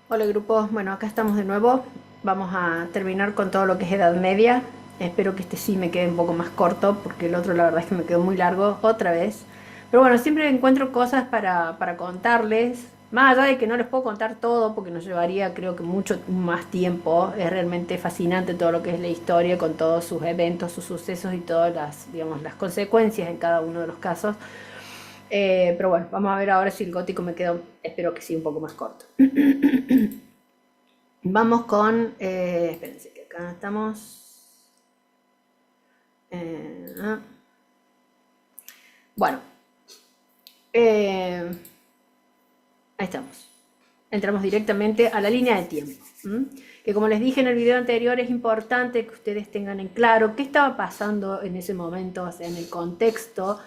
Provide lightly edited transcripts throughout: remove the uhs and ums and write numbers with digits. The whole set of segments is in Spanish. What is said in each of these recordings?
Hola grupos, bueno acá estamos de nuevo, vamos a terminar con todo lo que es Edad Media, espero que este sí me quede un poco más corto porque el otro la verdad es que me quedó muy largo otra vez, pero bueno, siempre encuentro cosas para contarles, más allá de que no les puedo contar todo porque nos llevaría creo que mucho más tiempo, es realmente fascinante todo lo que es la historia con todos sus eventos, sus sucesos y todas las, digamos, las consecuencias en cada uno de los casos. Pero bueno, vamos a ver ahora si el gótico me quedó, espero que sí, un poco más corto. Vamos con. Espérense, que acá estamos. Ah, bueno, eh, ahí estamos. Entramos directamente a la línea de tiempo. Que como les dije en el video anterior, es importante que ustedes tengan en claro qué estaba pasando en ese momento, o sea, en el contexto,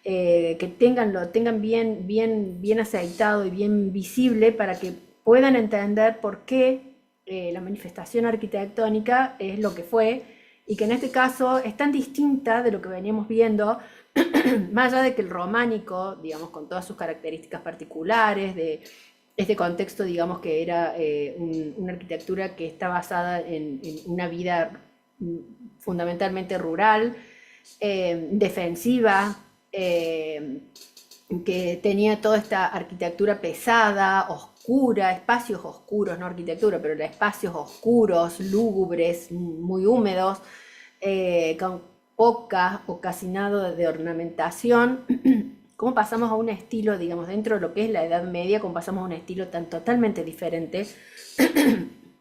que lo tengan bien aceitado y bien visible para que puedan entender por qué la manifestación arquitectónica es lo que fue y que en este caso es tan distinta de lo que veníamos viendo, más allá de que el románico, digamos, con todas sus características particulares, de este contexto, digamos, que era una arquitectura que está basada en una vida fundamentalmente rural, defensiva, que tenía toda esta arquitectura pesada, oscura, espacios oscuros, no arquitectura, pero espacios oscuros, lúgubres, muy húmedos, con poca o casi nada de ornamentación. ¿Cómo pasamos a un estilo, digamos, dentro de lo que es la Edad Media, cómo pasamos a un estilo tan totalmente diferente,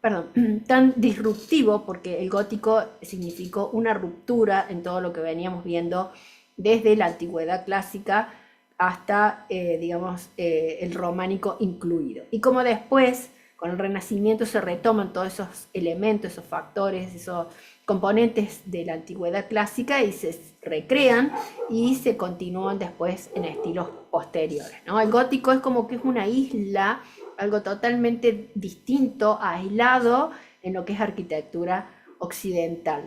perdón, tan disruptivo, porque el gótico significó una ruptura en todo lo que veníamos viendo desde la antigüedad clásica hasta, digamos, el románico incluido. Y como después, con el Renacimiento, se retoman todos esos elementos, esos factores, esos componentes de la antigüedad clásica y se recrean y se continúan después en estilos posteriores, ¿no? El gótico es como que es una isla, algo totalmente distinto, aislado en lo que es arquitectura occidental.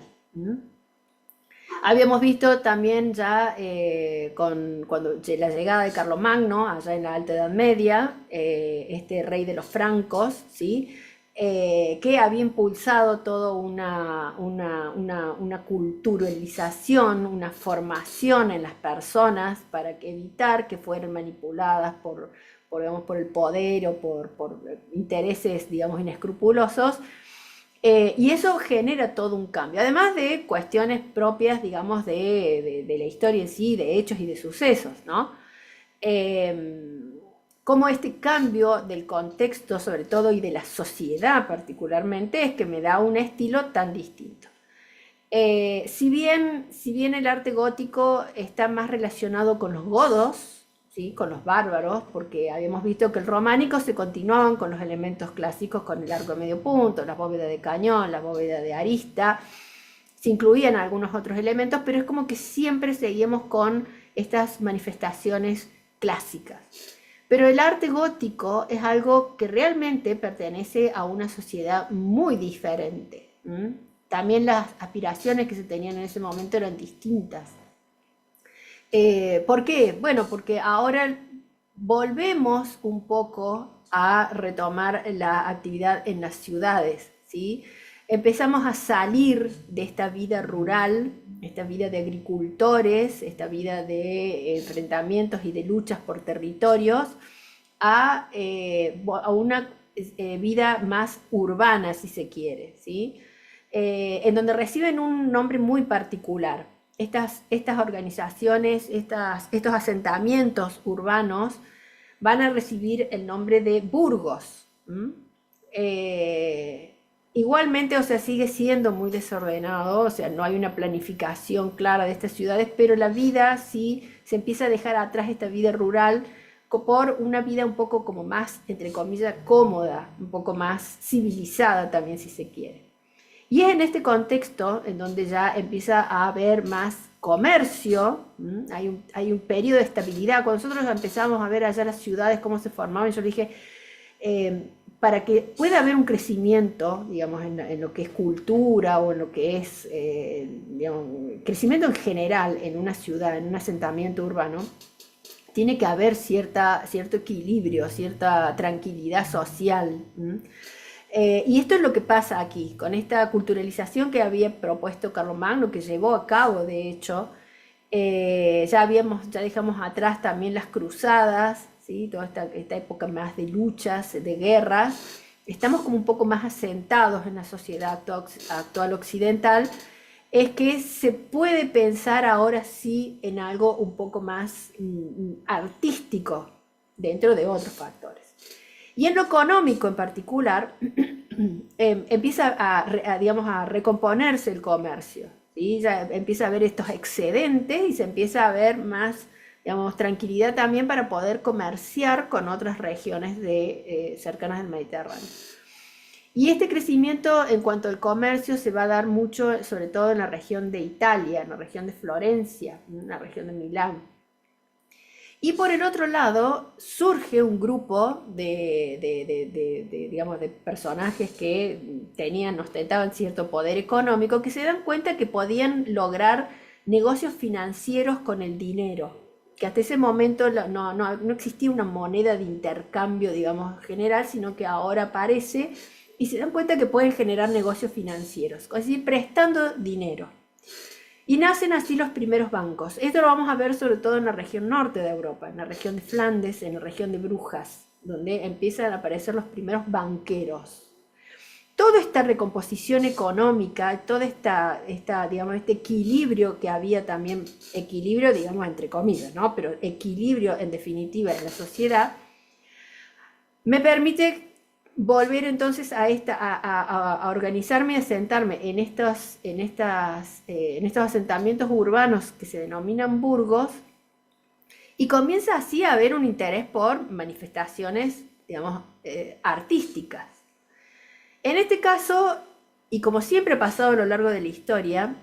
Habíamos visto también ya cuando la llegada de Carlomagno, allá en la Alta Edad Media, este rey de los francos, ¿sí? Que había impulsado toda una culturalización, una formación en las personas para que evitar que fueran manipuladas digamos, por el poder o por intereses, digamos, inescrupulosos, y eso genera todo un cambio, además de cuestiones propias, digamos, de la historia en sí, de hechos y de sucesos, ¿no? Eh, Como este cambio del contexto, sobre todo, y de la sociedad particularmente, es que me da un estilo tan distinto. Si bien el arte gótico está más relacionado con los godos, ¿sí? Con los bárbaros, porque habíamos visto que el románico se continuaban con los elementos clásicos, con el arco de medio punto, la bóveda de cañón, la bóveda de arista, se incluían algunos otros elementos, pero es como que siempre seguíamos con estas manifestaciones clásicas. Pero el arte gótico es algo que realmente pertenece a una sociedad muy diferente. También las aspiraciones que se tenían en ese momento eran distintas. ¿Por qué? Bueno, porque ahora volvemos un poco a retomar la actividad en las ciudades, ¿sí? Empezamos a salir de esta vida rural, esta vida de agricultores, esta vida de enfrentamientos y de luchas por territorios, a una vida más urbana, si se quiere, ¿sí? En donde reciben un nombre muy particular. Estas organizaciones, estos asentamientos urbanos van a recibir el nombre de burgos. Igualmente, o sea, sigue siendo muy desordenado, o sea, no hay una planificación clara de estas ciudades, pero la vida sí se empieza a dejar atrás esta vida rural por una vida un poco como más, entre comillas, cómoda, un poco más civilizada también si se quiere. Y es en este contexto en donde ya empieza a haber más comercio, hay un periodo de estabilidad. Cuando nosotros empezamos a ver allá las ciudades, cómo se formaban, yo le dije, para que pueda haber un crecimiento, digamos, en lo que es cultura o en lo que es, digamos, crecimiento en general en una ciudad, en un asentamiento urbano, tiene que haber cierto equilibrio, cierta tranquilidad social. Y esto es lo que pasa aquí, con esta culturalización que había propuesto Carlomagno, que llevó a cabo, de hecho. Ya dejamos atrás también las cruzadas, ¿sí? Toda esta época más de luchas, de guerras. Estamos como un poco más asentados en la sociedad actual occidental. Es que se puede pensar ahora sí en algo un poco más artístico, dentro de otros factores. Y en lo económico en particular, empieza a recomponerse el comercio, ¿sí? Ya empieza a haber estos excedentes y se empieza a ver más, digamos, tranquilidad también para poder comerciar con otras regiones cercanas del Mediterráneo. Y este crecimiento en cuanto al comercio se va a dar mucho, sobre todo en la región de Italia, en la región de Florencia, en la región de Milán. Y por el otro lado surge un grupo digamos, de personajes que ostentaban cierto poder económico, que se dan cuenta que podían lograr negocios financieros con el dinero, que hasta ese momento no existía una moneda de intercambio, digamos, general, sino que ahora aparece y se dan cuenta que pueden generar negocios financieros, es decir, prestando dinero. Y nacen así los primeros bancos. Esto lo vamos a ver sobre todo en la región norte de Europa, en la región de Flandes, en la región de Brujas, donde empiezan a aparecer los primeros banqueros. Toda esta recomposición económica, todo digamos, este equilibrio que había también, equilibrio, digamos, entre comillas, ¿no? Pero equilibrio en definitiva en la sociedad, me permite volver entonces a organizarme y a sentarme en estos asentamientos urbanos que se denominan burgos, y comienza así a haber un interés por manifestaciones, digamos, artísticas. En este caso, y como siempre ha pasado a lo largo de la historia,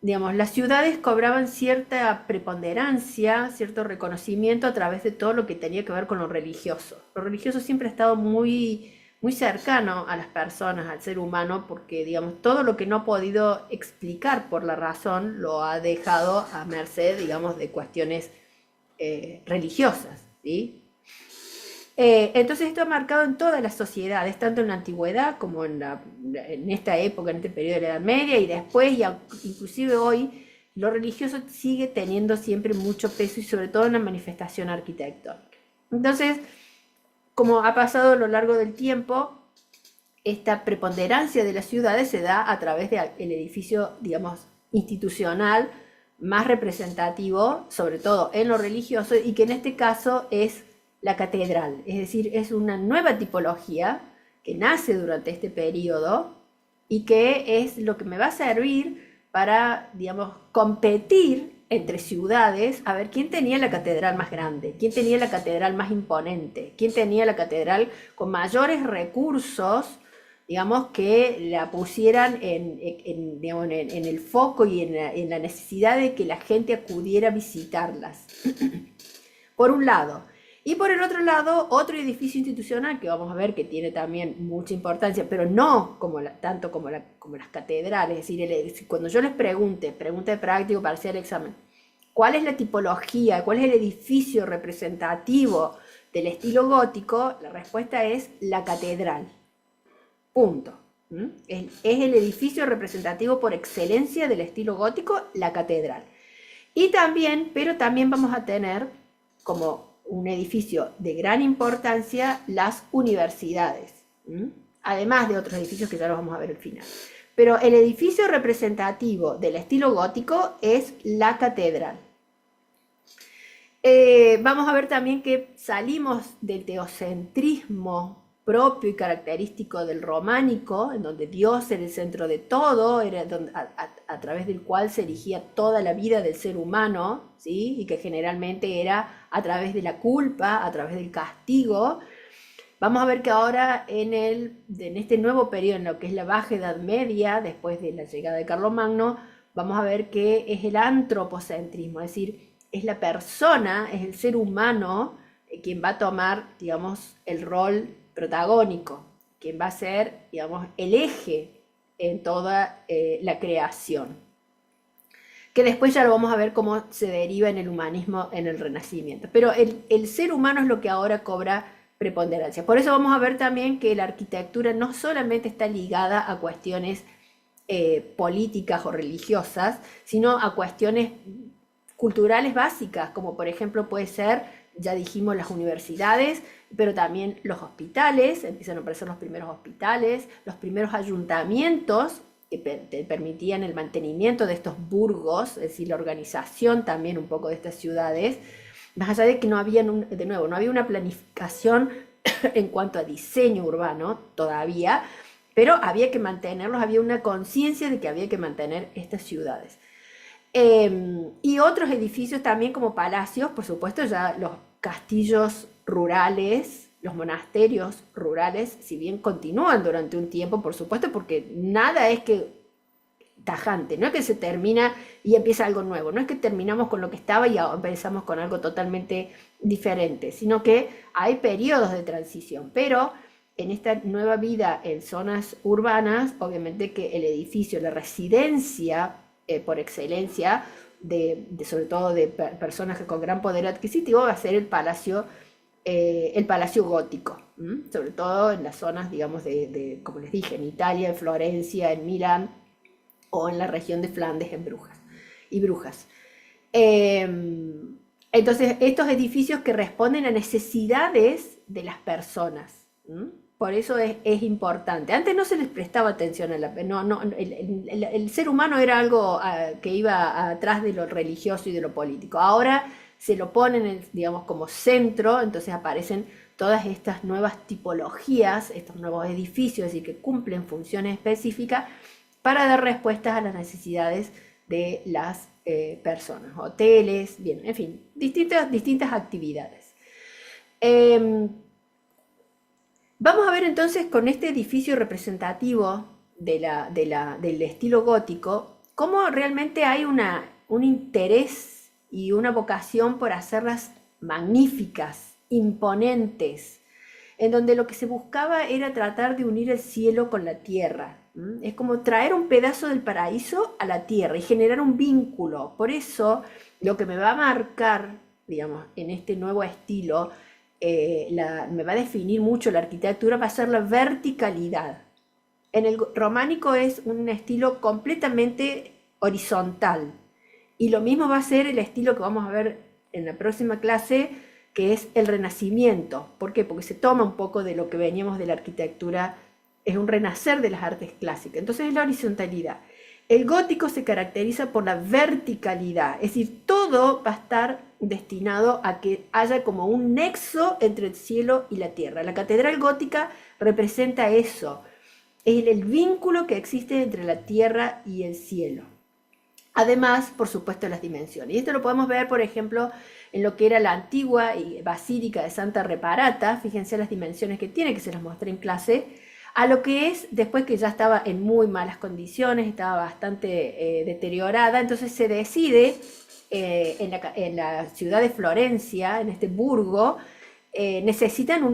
digamos, las ciudades cobraban cierta preponderancia, cierto reconocimiento a través de todo lo que tenía que ver con lo religioso. Lo religioso siempre ha estado muy, muy cercano a las personas, al ser humano, porque, digamos, todo lo que no ha podido explicar por la razón lo ha dejado a merced, digamos, de cuestiones religiosas, ¿sí? Entonces esto ha marcado en todas las sociedades, tanto en la antigüedad como en esta época, en este periodo de la Edad Media, y después, y inclusive hoy, lo religioso sigue teniendo siempre mucho peso, y sobre todo en la manifestación arquitectónica. Entonces, como ha pasado a lo largo del tiempo, esta preponderancia de las ciudades se da a través del edificio, digamos, institucional más representativo, sobre todo en lo religioso, y que en este caso es la catedral. Es decir, es una nueva tipología que nace durante este periodo y que es lo que me va a servir para, digamos, competir entre ciudades, a ver quién tenía la catedral más grande, quién tenía la catedral más imponente, quién tenía la catedral con mayores recursos, digamos, que la pusieran digamos, en el foco y en la necesidad de que la gente acudiera a visitarlas. Por un lado. Y por el otro lado, otro edificio institucional que vamos a ver que tiene también mucha importancia, pero no tanto como las catedrales. Es decir, cuando yo les pregunte de práctico para hacer el examen, ¿cuál es la tipología, cuál es el edificio representativo del estilo gótico? La respuesta es la catedral. Punto. Es el edificio representativo por excelencia del estilo gótico, la catedral. Pero también vamos a tener como un edificio de gran importancia las universidades, además de otros edificios que ya los vamos a ver al final. Pero el edificio representativo del estilo gótico es la catedral. Vamos a ver también que salimos del teocentrismo propio y característico del románico, en donde Dios era el centro de todo, era a través del cual se erigía toda la vida del ser humano, ¿sí? Y que generalmente era a través de la culpa, a través del castigo. Vamos a ver que ahora en este nuevo periodo, en lo que es la Baja Edad Media, después de la llegada de Carlomagno, vamos a ver que es el antropocentrismo, es decir, es la persona, es el ser humano quien va a tomar, digamos, el rol protagónico, quien va a ser, digamos, el eje en toda la creación. que después ya lo vamos a ver cómo se deriva en el humanismo en el Renacimiento. Pero el ser humano es lo que ahora cobra preponderancia. Por eso vamos a ver también que la arquitectura no solamente está ligada a cuestiones políticas o religiosas, sino a cuestiones culturales básicas, como por ejemplo puede ser, ya dijimos, las universidades, pero también los hospitales, empiezan a aparecer los primeros hospitales, los primeros ayuntamientos que permitían el mantenimiento de estos burgos, es decir, la organización también un poco de estas ciudades, más allá de que no había, de nuevo, no había una planificación en cuanto a diseño urbano todavía, pero había que mantenerlos, había una conciencia de que había que mantener estas ciudades. Y otros edificios también como palacios, por supuesto, ya los castillos rurales, los monasterios rurales, si bien continúan durante un tiempo, por supuesto, porque nada es que tajante, no es que se termina y empieza algo nuevo, no es que terminamos con lo que estaba y empezamos con algo totalmente diferente, sino que hay periodos de transición, pero en esta nueva vida en zonas urbanas, obviamente que el edificio, la residencia por excelencia, sobre todo de personas con gran poder adquisitivo, va a ser el palacio gótico, sobre todo en las zonas, digamos, como les dije, en Italia, en Florencia, en Milán, o en la región de Flandes, en Brujas. Entonces, estos edificios que responden a necesidades de las personas. Por eso es importante. Antes no se les prestaba atención a el ser humano era algo que iba atrás de lo religioso y de lo político. Ahora se lo ponen, digamos, como centro, entonces aparecen todas estas nuevas tipologías, estos nuevos edificios, es decir, que cumplen funciones específicas para dar respuestas a las necesidades de las personas, hoteles, bien, en fin, distintas actividades. Vamos a ver entonces con este edificio representativo del estilo gótico, cómo realmente hay un interés y una vocación por hacerlas magníficas, imponentes, en donde lo que se buscaba era tratar de unir el cielo con la tierra. Es como traer un pedazo del paraíso a la tierra y generar un vínculo. Por eso, lo que me va a marcar, digamos, en este nuevo estilo, me va a definir mucho la arquitectura, va a ser la verticalidad. En el románico es un estilo completamente horizontal. Y lo mismo va a ser el estilo que vamos a ver en la próxima clase, que es el Renacimiento. ¿Por qué? Porque se toma un poco de lo que veníamos de la arquitectura, es un renacer de las artes clásicas. Entonces es la horizontalidad. El gótico se caracteriza por la verticalidad, es decir, todo va a estar destinado a que haya como un nexo entre el cielo y la tierra. La catedral gótica representa eso, es el vínculo que existe entre la tierra y el cielo. Además, por supuesto, las dimensiones. Y esto lo podemos ver, por ejemplo, en lo que era la antigua Basílica de Santa Reparata. Fíjense las dimensiones que tiene, que se las mostré en clase, a lo que es después que ya estaba en muy malas condiciones, estaba bastante deteriorada. Entonces se decide en la ciudad de Florencia, en este burgo, necesitan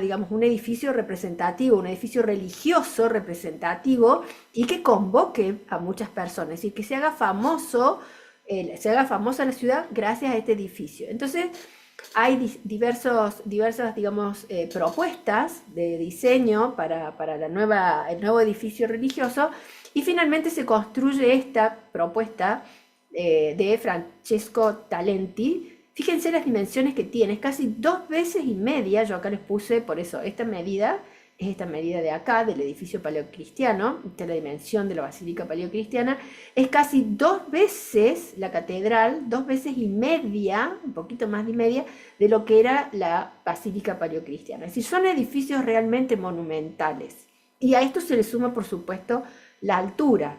digamos, un edificio representativo, un edificio religioso representativo y que convoque a muchas personas y que se haga famosa la ciudad gracias a este edificio. Entonces hay diversas, digamos, propuestas de diseño para el nuevo edificio religioso y finalmente se construye esta propuesta de Francesco Talenti. Fíjense las dimensiones que tiene, es casi 2 veces y media, yo acá les puse, por eso, esta medida es esta medida de acá, del edificio paleocristiano, esta es la dimensión de la basílica paleocristiana, es casi 2 veces la catedral, 2 veces y media, un poquito más de media, de lo que era la basílica paleocristiana. Es decir, son edificios realmente monumentales. Y a esto se le suma, por supuesto, la altura.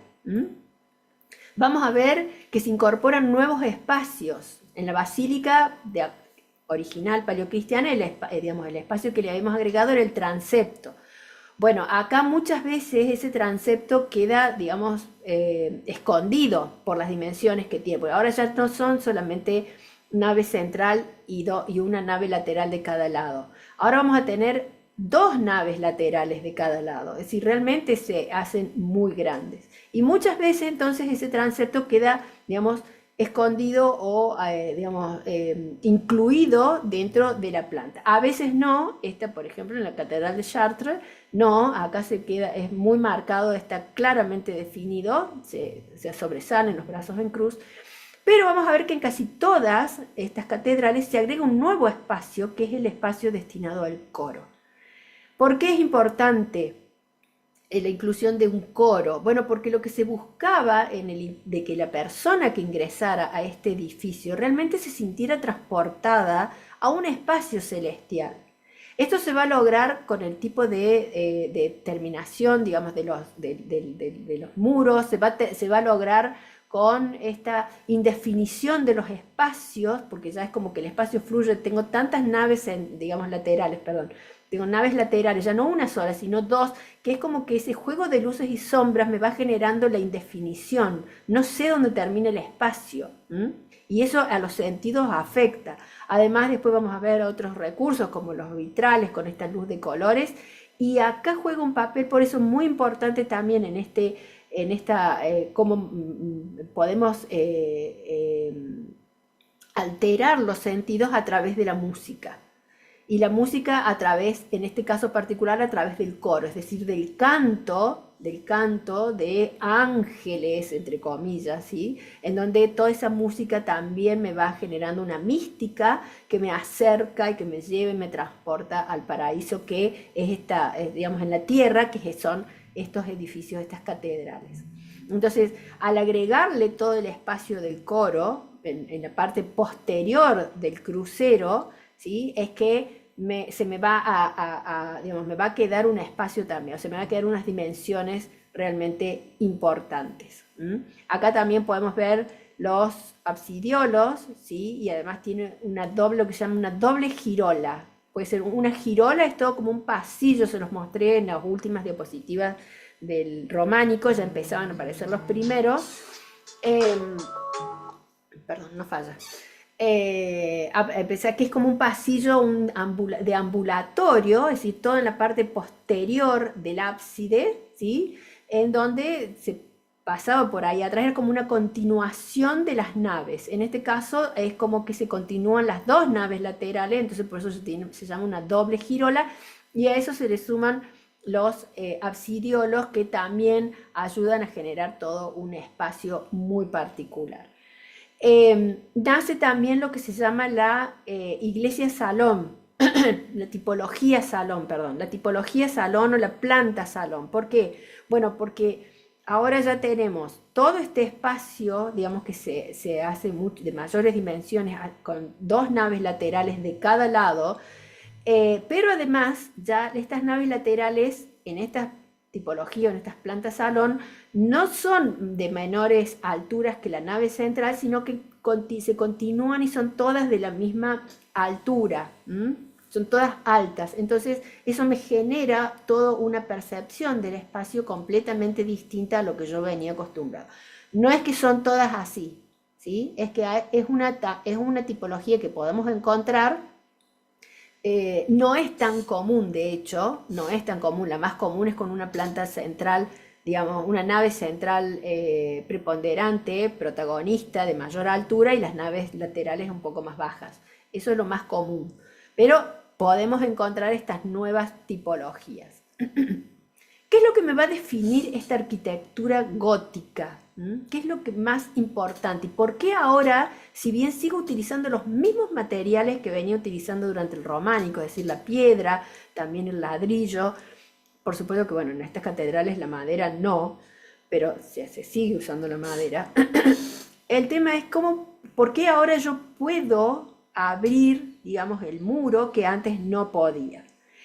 Vamos a ver que se incorporan nuevos espacios. En la basílica original paleocristiana, digamos, el espacio que le habíamos agregado era el transepto. Bueno, acá muchas veces ese transepto queda, digamos, escondido por las dimensiones que tiene, porque ahora ya no son solamente nave central y una nave lateral de cada lado. Ahora vamos a tener dos naves laterales de cada lado, es decir, realmente se hacen muy grandes. Y muchas veces entonces ese transepto queda, digamos, escondido o, digamos, incluido dentro de la planta. A veces no, esta, por ejemplo, en la Catedral de Chartres, no, acá se queda, es muy marcado, está claramente definido, se sobresalen los brazos en cruz, pero vamos a ver que en casi todas estas catedrales se agrega un nuevo espacio, que es el espacio destinado al coro. ¿Por qué es importante la inclusión de un coro? Bueno, porque lo que se buscaba de que la persona que ingresara a este edificio realmente se sintiera transportada a un espacio celestial. Esto se va a lograr con el tipo de terminación, digamos, de los muros, se va a lograr con esta indefinición de los espacios, porque ya es como que el espacio fluye, tengo tantas naves, digamos, laterales, perdón, tengo naves laterales, ya no una sola, sino dos, que es como que ese juego de luces y sombras me va generando la indefinición, no sé dónde termina el espacio, ¿m? Y eso a los sentidos afecta. Además, después vamos a ver otros recursos como los vitrales con esta luz de colores, y acá juega un papel, por eso muy importante también en esta, cómo podemos alterar los sentidos a través de la música. Y la música a través, en este caso particular, a través del coro, es decir, del canto de ángeles, entre comillas, ¿sí? En donde toda esa música también me va generando una mística que me acerca y que me lleva y me transporta al paraíso que es digamos, en la tierra, que son estos edificios, estas catedrales. Entonces, al agregarle todo el espacio del coro, en la parte posterior del crucero, ¿sí? Es que se me va digamos, me va a quedar un espacio también, o sea, me va a quedar unas dimensiones realmente importantes. Acá también podemos ver los absidiolos, ¿sí? Y además tiene lo que se llama una doble girola. Puede ser una girola, es todo como un pasillo, se los mostré en las últimas diapositivas del románico, ya empezaban a aparecer los primeros. Perdón, no falla. A pesar que es como un pasillo de ambulatorio, es decir, todo en la parte posterior del ábside, ¿sí? En donde se pasaba por ahí atrás, era como una continuación de las naves. En este caso es como que se continúan las dos naves laterales, entonces por eso se llama una doble girola, y a eso se le suman los absidiolos que también ayudan a generar todo un espacio muy particular. Nace también lo que se llama la iglesia salón, la tipología salón, perdón, la tipología salón o la planta salón. ¿Por qué? Bueno, porque ahora ya tenemos todo este espacio, digamos que se hace de mayores dimensiones, con dos naves laterales de cada lado, pero además ya estas naves laterales en esta tipología, en estas plantas salón, no son de menores alturas que la nave central, sino que se continúan y son todas de la misma altura, son todas altas. Entonces eso me genera toda una percepción del espacio completamente distinta a lo que yo venía acostumbrado. No es que son todas así, ¿sí? Es que es una tipología que podemos encontrar. No es tan común, de hecho, no es tan común, la más común es con una planta central, digamos, una nave central preponderante, protagonista de mayor altura y las naves laterales un poco más bajas. Eso es lo más común, pero podemos encontrar estas nuevas tipologías. ¿Qué es lo que me va a definir esta arquitectura gótica? ¿Qué es lo que más importante? ¿Y por qué ahora, si bien sigo utilizando los mismos materiales que venía utilizando durante el románico, es decir, la piedra, también el ladrillo, por supuesto que bueno, en estas catedrales la madera no, pero se sigue usando la madera. El tema es por qué ahora yo puedo abrir, digamos, el muro que antes no podía.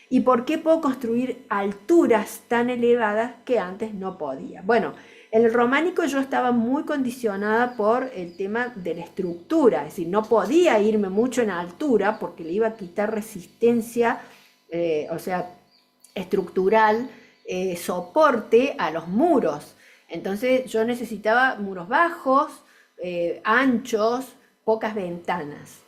¿Y por qué puedo construir alturas tan elevadas que antes no podía? Bueno, en el románico yo estaba muy condicionada por el tema de la estructura, es decir, no podía irme mucho en altura porque le iba a quitar resistencia, o sea, estructural, soporte a los muros. Entonces yo necesitaba muros bajos, anchos, pocas ventanas.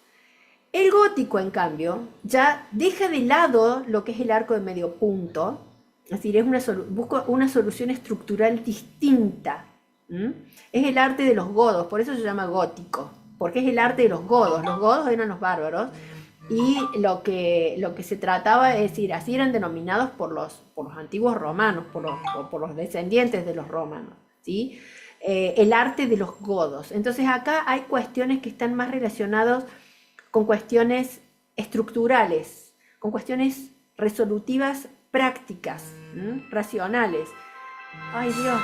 El gótico, en cambio, ya deja de lado lo que es el arco de medio punto, es decir, busca una solución estructural distinta. ¿M? Es el arte de los godos, por eso se llama gótico, porque es el arte de los godos. Los godos eran los bárbaros y lo que se trataba es decir, así eran denominados por los antiguos romanos, por los descendientes de los romanos, ¿sí? El arte de los godos. Entonces acá hay cuestiones que están más relacionadas con cuestiones estructurales, con cuestiones resolutivas prácticas, racionales. Ay, Dios.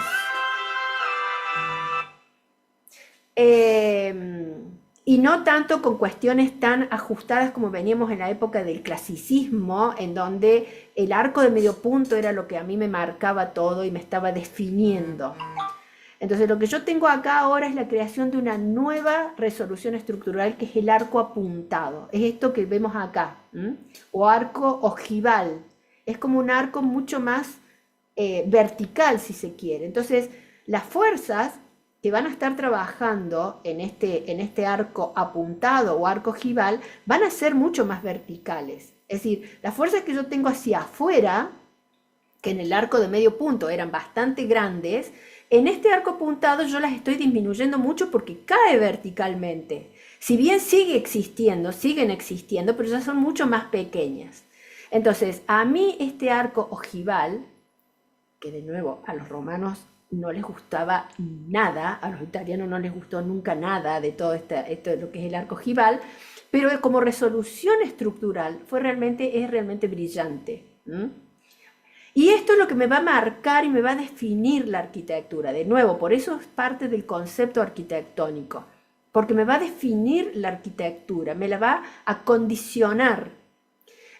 Y no tanto con cuestiones tan ajustadas como veníamos en la época del clasicismo, en donde el arco de medio punto era lo que a mí me marcaba todo y me estaba definiendo. Entonces lo que yo tengo acá ahora es la creación de una nueva resolución estructural que es el arco apuntado. Es esto que vemos acá, o arco ojival. Es como un arco mucho más vertical, si se quiere. Entonces las fuerzas que van a estar trabajando en este arco apuntado o arco ojival van a ser mucho más verticales. Es decir, las fuerzas que yo tengo hacia afuera, que en el arco de medio punto eran bastante grandes, en este arco apuntado yo las estoy disminuyendo mucho porque cae verticalmente. Si bien siguen existiendo, pero ya son mucho más pequeñas. Entonces, a mí este arco ojival, que de nuevo a los romanos no les gustaba nada, a los italianos no les gustó nunca nada de todo esto de lo que es el arco ojival, pero como resolución estructural es realmente brillante. Y esto es lo que me va a marcar y me va a definir la arquitectura. De nuevo, por eso es parte del concepto arquitectónico, porque me va a definir la arquitectura, me la va a condicionar.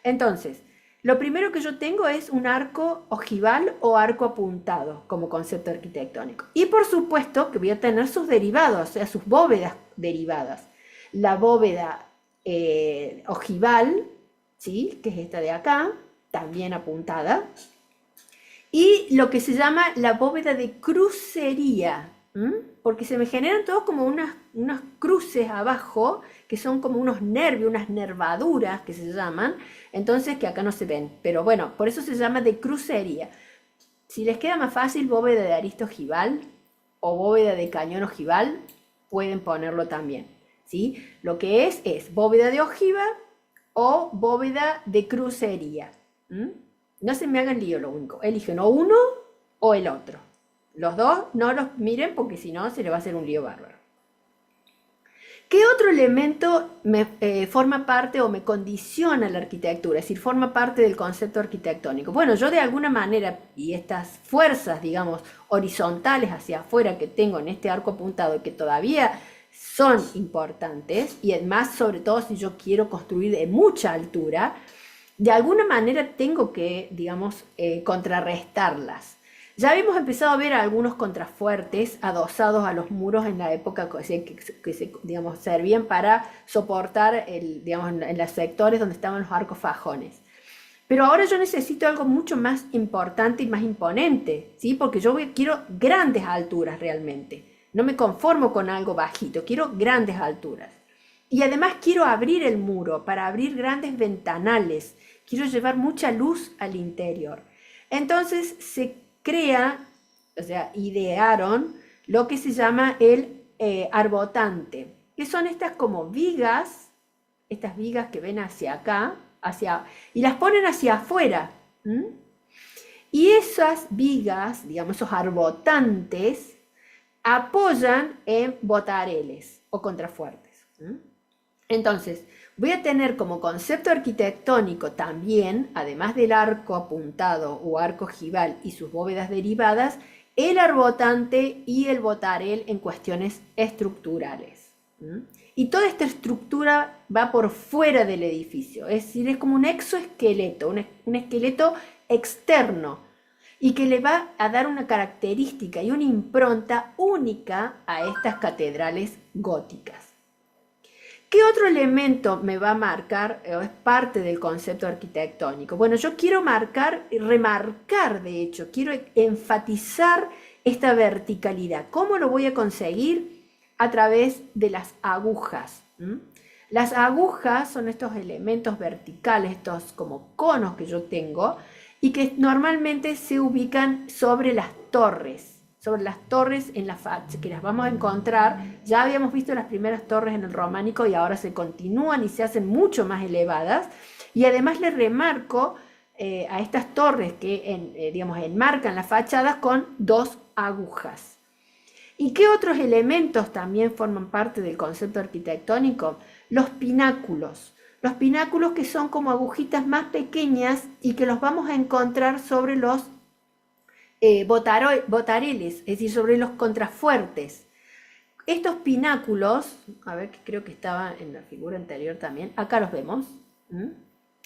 Entonces, lo primero que yo tengo es un arco ojival o arco apuntado como concepto arquitectónico. Y por supuesto que voy a tener sus derivados, o sea, sus bóvedas derivadas. La bóveda ojival, ¿sí? Que es esta de acá, también apuntada. Y lo que se llama la bóveda de crucería, porque se me generan todos como unas cruces abajo, que son como unos nervios, unas nervaduras que se llaman, entonces que acá no se ven, pero bueno, por eso se llama de crucería. Si les queda más fácil bóveda de aristo ojival o bóveda de cañón ojival, pueden ponerlo también, ¿sí? Lo que es bóveda de ojiva o bóveda de crucería. No se me hagan lío, lo único. Eligen o uno o el otro. Los dos no los miren porque si no se le va a hacer un lío bárbaro. ¿Qué otro elemento me forma parte o me condiciona la arquitectura? Es decir, forma parte del concepto arquitectónico. Bueno, yo de alguna manera, y estas fuerzas, digamos, horizontales hacia afuera que tengo en este arco apuntado, que todavía son importantes, y además, sobre todo si yo quiero construir de mucha altura, de alguna manera tengo que, digamos, contrarrestarlas. Ya habíamos empezado a ver algunos contrafuertes adosados a los muros en la época que digamos, servían para soportar digamos, en los sectores donde estaban los arcos fajones. Pero ahora yo necesito algo mucho más importante y más imponente, ¿sí? Porque quiero grandes alturas realmente. No me conformo con algo bajito, quiero grandes alturas. Y además quiero abrir el muro para abrir grandes ventanales. Quiero llevar mucha luz al interior. Entonces idearon lo que se llama el arbotante, que son estas como vigas, estas vigas que ven hacia acá, y las ponen hacia afuera. Y esas vigas, digamos, esos arbotantes, apoyan en botareles o contrafuertes. Entonces, voy a tener como concepto arquitectónico también, además del arco apuntado o arco ojival y sus bóvedas derivadas, el arbotante y el botarel en cuestiones estructurales. Y toda esta estructura va por fuera del edificio, es decir, es como un exoesqueleto, un esqueleto externo, y que le va a dar una característica y una impronta única a estas catedrales góticas. ¿Qué otro elemento me va a marcar o es parte del concepto arquitectónico? Bueno, yo quiero remarcar, de hecho, quiero enfatizar esta verticalidad. ¿Cómo lo voy a conseguir? A través de las agujas. Las agujas son estos elementos verticales, estos como conos que yo tengo, y que normalmente se ubican sobre las torres en la fachada, que las vamos a encontrar. Ya habíamos visto las primeras torres en el románico y ahora se continúan y se hacen mucho más elevadas. Y además le remarco a estas torres que digamos, enmarcan las fachadas con dos agujas. ¿Y qué otros elementos también forman parte del concepto arquitectónico? Los pináculos. Los pináculos que son como agujitas más pequeñas y que los vamos a encontrar sobre los botareles, es decir, sobre los contrafuertes. Estos pináculos, a ver, que creo que estaba en la figura anterior también, acá los vemos,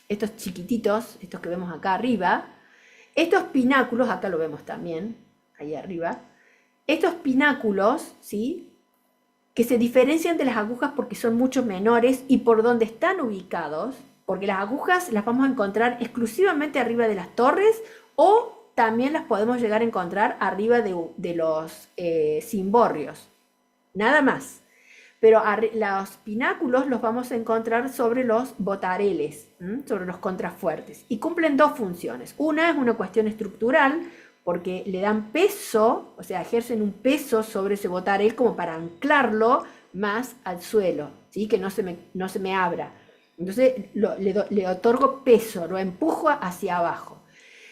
estos chiquititos, estos que vemos acá arriba, estos pináculos, acá lo vemos también, ahí arriba, estos pináculos, ¿sí?, que se diferencian de las agujas porque son mucho menores y por donde están ubicados, porque las agujas las vamos a encontrar exclusivamente arriba de las torres o también las podemos llegar a encontrar arriba de los cimborrios, nada más. Pero los pináculos los vamos a encontrar sobre los botareles, sobre los contrafuertes, y cumplen dos funciones. Una es una cuestión estructural, porque le dan peso, o sea, ejercen un peso sobre ese botarel como para anclarlo más al suelo, ¿sí?, que no se me abra. Entonces le otorgo peso, lo empujo hacia abajo.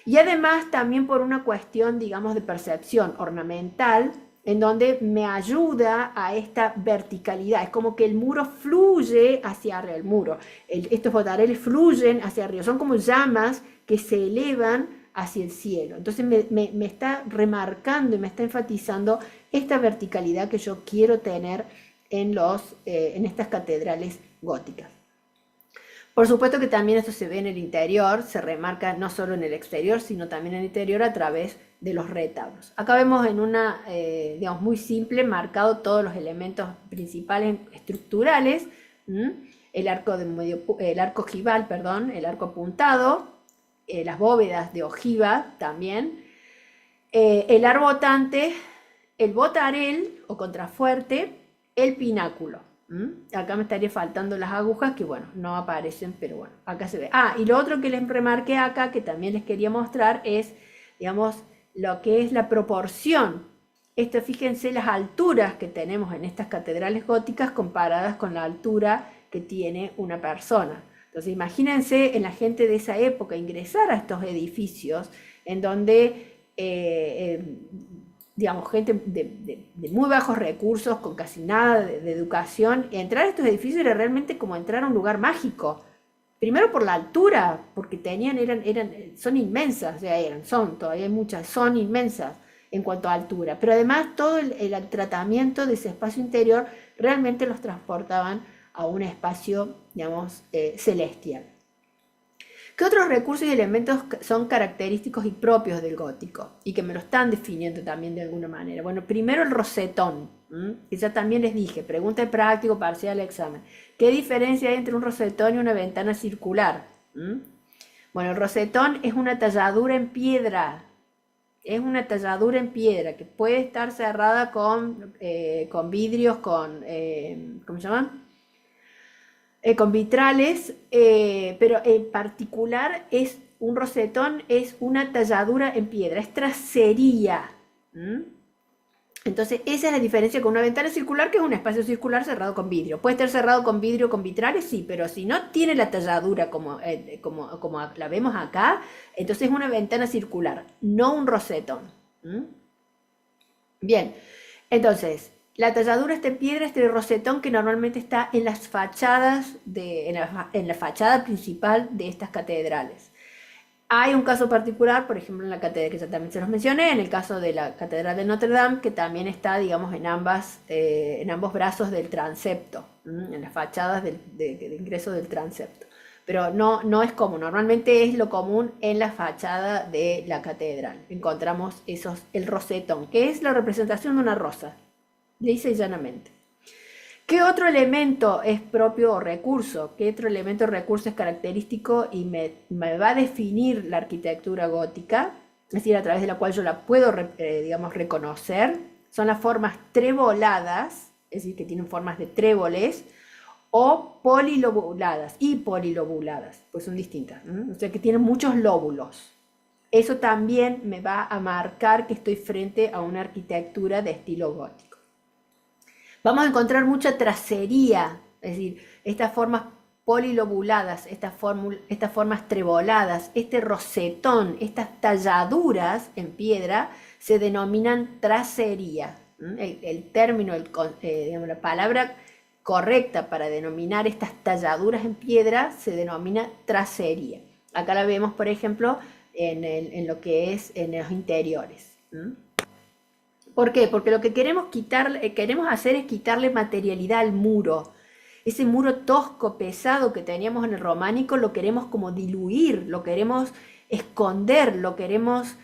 Y además también por una cuestión, digamos, de percepción ornamental, en donde me ayuda a esta verticalidad. Es como que el muro fluye hacia arriba, estos botareles fluyen hacia arriba, son como llamas que se elevan hacia el cielo. Entonces me está remarcando y me está enfatizando esta verticalidad que yo quiero tener en estas catedrales góticas. Por supuesto que también esto se ve en el interior, se remarca no solo en el exterior, sino también en el interior a través de los retablos. Acá vemos en una, digamos, muy simple, marcado todos los elementos principales estructurales, el arco ojival, el arco apuntado, las bóvedas de ojiva también, el arbotante, el botarel o contrafuerte, el pináculo. Acá me estaría faltando las agujas que, bueno, no aparecen, pero bueno, acá se ve. Y lo otro que les remarqué acá, que también les quería mostrar, es, digamos, lo que es la proporción. Esto, fíjense las alturas que tenemos en estas catedrales góticas comparadas con la altura que tiene una persona. Entonces imagínense en la gente de esa época ingresar a estos edificios en donde, digamos, gente de muy bajos recursos, con casi nada de educación, entrar a estos edificios era realmente como entrar a un lugar mágico. Primero por la altura, porque son inmensas, o sea, todavía hay muchas, son inmensas en cuanto a altura, pero además todo el tratamiento de ese espacio interior realmente los transportaban a un espacio, digamos, celestial. ¿Qué otros recursos y elementos son característicos y propios del gótico? Y que me lo están definiendo también de alguna manera. Bueno, primero el rosetón, que ya también les dije, pregunta de práctico, parcial, examen. ¿Qué diferencia hay entre un rosetón y una ventana circular? Bueno, el rosetón es una talladura en piedra. Es una talladura en piedra que puede estar cerrada con vidrios, ¿cómo se llaman? Con vitrales, pero en particular un rosetón es una talladura en piedra, es tracería. Entonces esa es la diferencia con una ventana circular, que es un espacio circular cerrado con vidrio. Puede estar cerrado con vidrio, con vitrales, sí, pero si no tiene la talladura como la vemos acá, entonces es una ventana circular, no un rosetón. Bien, entonces la talladura está en piedra, este rosetón que normalmente está en las fachadas, en la fachada principal de estas catedrales. Hay un caso particular, por ejemplo, en la catedral que ya también se los mencioné, en el caso de la Catedral de Notre Dame, que también está, digamos, en ambos brazos del transepto, en las fachadas de ingreso del transepto. Pero no es común, normalmente es lo común en la fachada de la catedral. Encontramos el rosetón, que es la representación de una rosa, lisa y llanamente. ¿Qué otro elemento es propio o recurso? ¿Qué otro elemento o recurso es característico y me va a definir la arquitectura gótica? Es decir, a través de la cual yo la puedo, digamos, reconocer. Son las formas treboladas, es decir, que tienen formas de tréboles, o polilobuladas y polilobuladas, pues son distintas, o sea que tienen muchos lóbulos. Eso también me va a marcar que estoy frente a una arquitectura de estilo gótico. Vamos a encontrar mucha tracería, es decir, estas formas polilobuladas, estas formas treboladas, este rosetón, estas talladuras en piedra se denominan tracería. El término, digamos, la palabra correcta para denominar estas talladuras en piedra se denomina tracería. Acá la vemos, por ejemplo, en lo que es en los interiores. ¿Por qué? Porque lo que queremos hacer es quitarle materialidad al muro. Ese muro tosco, pesado que teníamos en el románico, lo queremos como diluir, lo queremos esconder, lo queremos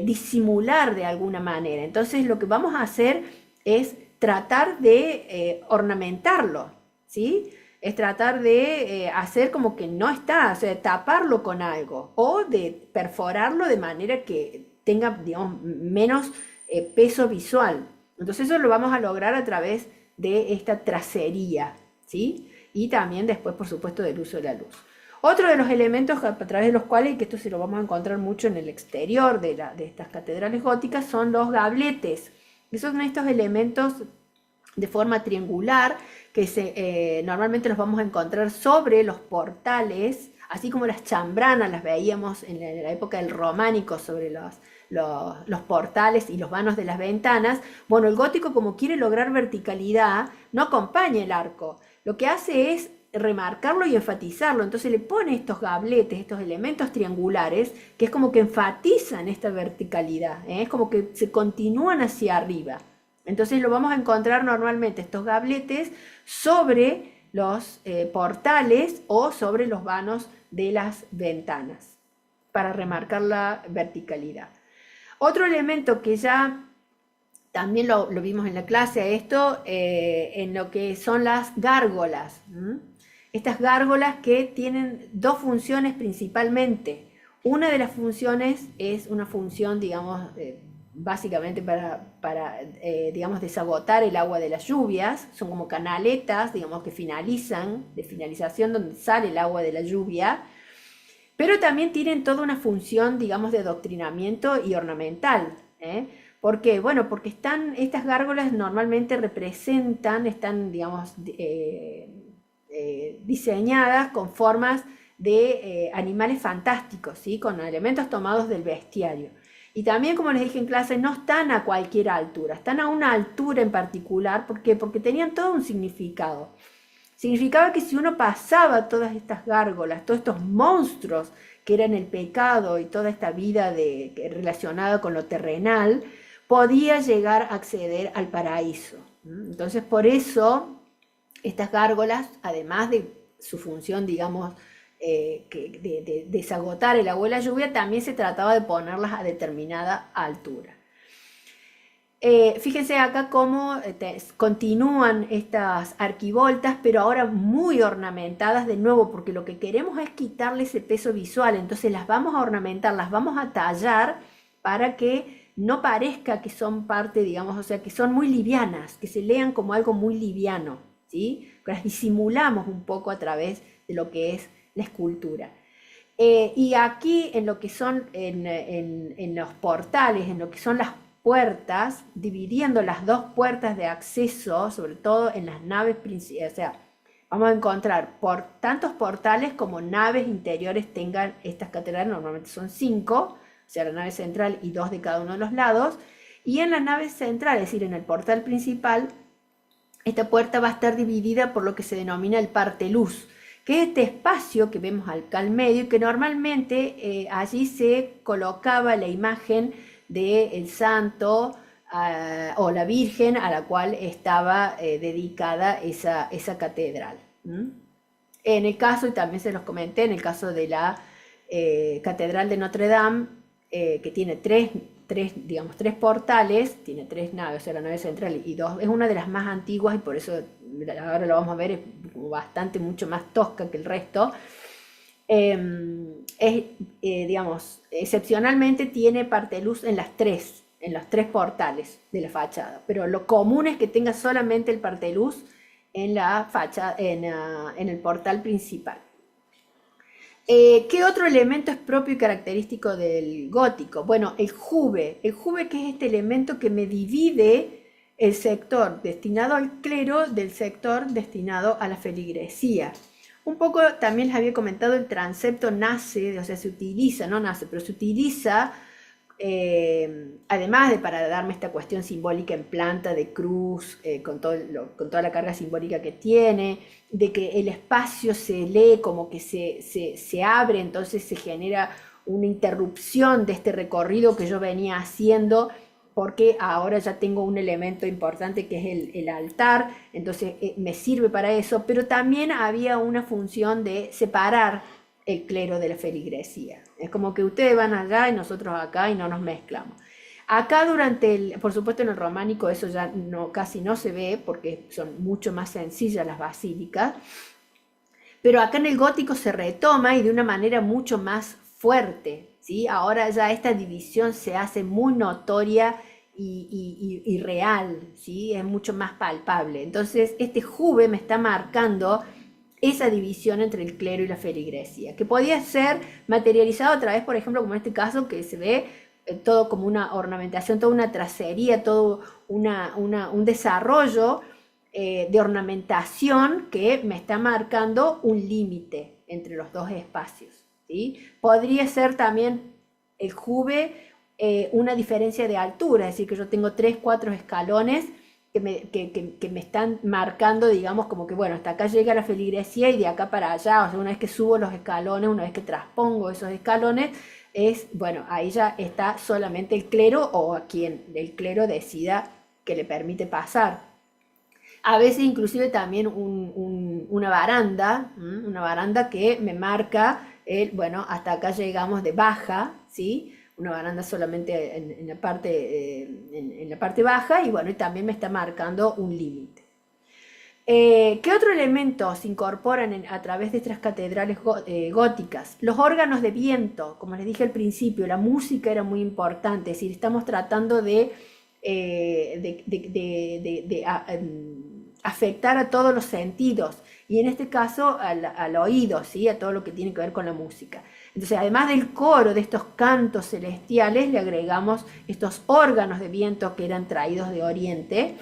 disimular de alguna manera. Entonces lo que vamos a hacer es tratar de ornamentarlo, ¿sí? Es tratar de hacer como que no está, o sea, taparlo con algo o de perforarlo de manera que tenga, digamos, menos peso visual. Entonces eso lo vamos a lograr a través de esta tracería, ¿sí? Y también después, por supuesto, del uso de la luz. Otro de los elementos a través de los cuales, y que esto se lo vamos a encontrar mucho en el exterior de estas catedrales góticas, son los gabletes. Que son estos elementos de forma triangular que normalmente los vamos a encontrar sobre los portales, así como las chambranas las veíamos en la época del románico sobre los portales y los vanos de las ventanas. Bueno, el gótico, como quiere lograr verticalidad, no acompaña el arco. Lo que hace es remarcarlo y enfatizarlo. Entonces le pone estos gabletes, estos elementos triangulares, que es como que enfatizan esta verticalidad, es como que se continúan hacia arriba. Entonces lo vamos a encontrar normalmente estos gabletes sobre los portales o sobre los vanos de las ventanas para remarcar la verticalidad. Otro elemento que ya también lo vimos en la clase, en lo que son las gárgolas. Estas gárgolas que tienen dos funciones principalmente. Una de las funciones es una función, digamos, básicamente para digamos, desagotar el agua de las lluvias. Son como canaletas, digamos, que finalizan, de finalización donde sale el agua de la lluvia. Pero también tienen toda una función, digamos, de adoctrinamiento y ornamental. ¿Por qué? Bueno, porque estas gárgolas normalmente están, digamos, diseñadas con formas de animales fantásticos, ¿sí? Con elementos tomados del bestiario. Y también, como les dije en clase, no están a cualquier altura, están a una altura en particular. ¿Por qué? Porque tenían todo un significado. Significaba que si uno pasaba todas estas gárgolas, todos estos monstruos que eran el pecado y toda esta vida relacionada con lo terrenal, podía llegar a acceder al paraíso. Entonces, por eso, estas gárgolas, además de su función, digamos, de desagotar el agua de la lluvia, también se trataba de ponerlas a determinada altura. Fíjense acá cómo continúan estas arquivoltas, pero ahora muy ornamentadas de nuevo, porque lo que queremos es quitarle ese peso visual. Entonces las vamos a ornamentar, las vamos a tallar para que no parezca que son parte, digamos, o sea, que son muy livianas, que se lean como algo muy liviano, ¿sí? Las disimulamos un poco a través de lo que es la escultura. Y aquí en lo que son en los portales, en lo que son las puertas, dividiendo las dos puertas de acceso, sobre todo en las naves principales, o sea, vamos a encontrar tantos portales como naves interiores tengan estas catedrales. Normalmente son 5, o sea, la nave central y 2 de cada uno de los lados. Y en la nave central, es decir, en el portal principal, esta puerta va a estar dividida por lo que se denomina el parteluz, que es este espacio que vemos acá al medio y que normalmente allí se colocaba la imagen del santo o la virgen a la cual estaba dedicada esa catedral. En el caso, y también se los comenté, en el caso de la catedral de Notre Dame, que tiene tres portales, tiene 3 naves, o sea, la nave central y 2, es una de las más antiguas y por eso ahora lo vamos a ver, es mucho más tosca que el resto. Digamos, excepcionalmente tiene parteluz en los tres portales de la fachada, pero lo común es que tenga solamente el parteluz en la fachada, en el portal principal. ¿Qué otro elemento es propio y característico del gótico? Bueno, el jube que es este elemento que me divide el sector destinado al clero del sector destinado a la feligresía. Un poco también les había comentado, el transepto nace, o sea, se utiliza, no nace, pero se utiliza además de para darme esta cuestión simbólica en planta de cruz, con toda la carga simbólica que tiene, de que el espacio se lee como que se abre, entonces se genera una interrupción de este recorrido que yo venía haciendo, porque ahora ya tengo un elemento importante que es el altar, entonces me sirve para eso, pero también había una función de separar el clero de la feligresía. Es como que ustedes van allá y nosotros acá y no nos mezclamos. Acá por supuesto en el románico eso ya casi no se ve porque son mucho más sencillas las basílicas, pero acá en el gótico se retoma y de una manera mucho más fuerte, ¿sí? Ahora ya esta división se hace muy notoria y real, ¿sí? Es mucho más palpable. Entonces este jube me está marcando esa división entre el clero y la feligresía, que podía ser materializado a través, por ejemplo, como en este caso, que se ve todo como una ornamentación, toda una tracería, todo un desarrollo de ornamentación que me está marcando un límite entre los dos espacios, ¿sí? Podría ser también el jube una diferencia de altura, es decir, que yo tengo 3, 4 escalones que me están marcando, digamos, como que, bueno, hasta acá llega la feligresía y de acá para allá, o sea, una vez que subo los escalones, una vez que traspongo esos escalones, bueno, ahí ya está solamente el clero o a quien el clero decida que le permite pasar. A veces inclusive también una baranda que me marca bueno, hasta acá llegamos de baja, ¿sí? Una baranda solamente en la parte baja y bueno, y también me está marcando un límite. ¿Qué otro elemento se incorporan a través de estas catedrales góticas? Los órganos de viento, como les dije al principio, la música era muy importante, es decir, estamos tratando de afectar a todos los sentidos y en este caso al oído, ¿sí? A todo lo que tiene que ver con la música. Entonces, además del coro, de estos cantos celestiales, le agregamos estos órganos de viento que eran traídos de Oriente,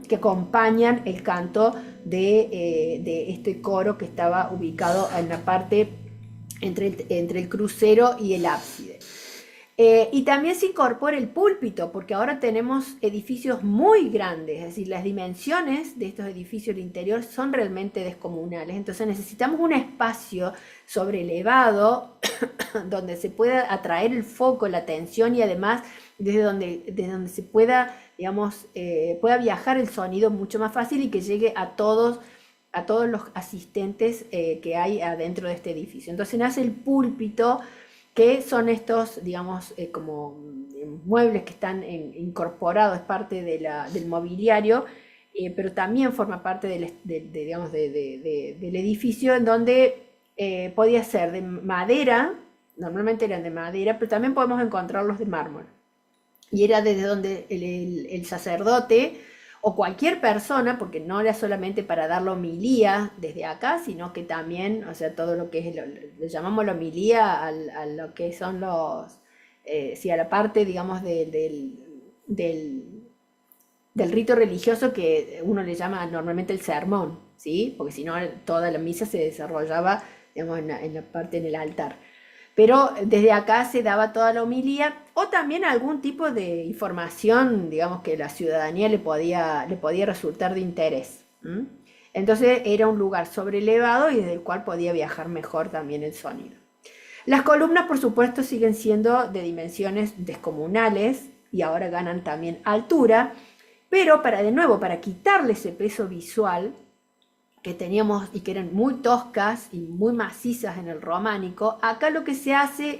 que acompañan el canto de este coro que estaba ubicado en la parte entre el crucero y el ábside. Y también se incorpora el púlpito, porque ahora tenemos edificios muy grandes, es decir, las dimensiones de estos edificios del interior son realmente descomunales, entonces necesitamos un espacio sobrelevado donde se pueda atraer el foco, la atención y además desde donde se pueda, digamos, pueda viajar el sonido mucho más fácil y que llegue a todos los asistentes que hay adentro de este edificio. Entonces nace el púlpito, que son estos, digamos, como muebles que están incorporados, es parte del mobiliario, pero también forma parte digamos, del edificio, en donde podía ser de madera, normalmente eran de madera, pero también podemos encontrarlos de mármol. Y era desde donde el sacerdote o cualquier persona, porque no era solamente para dar la homilía desde acá, sino que también, o sea, todo lo que es, le llamamos la homilía a lo que son sí, a la parte, digamos, del rito religioso que uno le llama normalmente el sermón, ¿sí? Porque si no, toda la misa se desarrollaba, digamos, en la parte en el altar. Pero desde acá se daba toda la homilía o también algún tipo de información, digamos, que la ciudadanía le podía resultar de interés. Entonces era un lugar sobrelevado y desde el cual podía viajar mejor también el sonido. Las columnas, por supuesto, siguen siendo de dimensiones descomunales y ahora ganan también altura, pero de nuevo, para quitarle ese peso visual que teníamos y que eran muy toscas y muy macizas en el románico, acá lo que se hace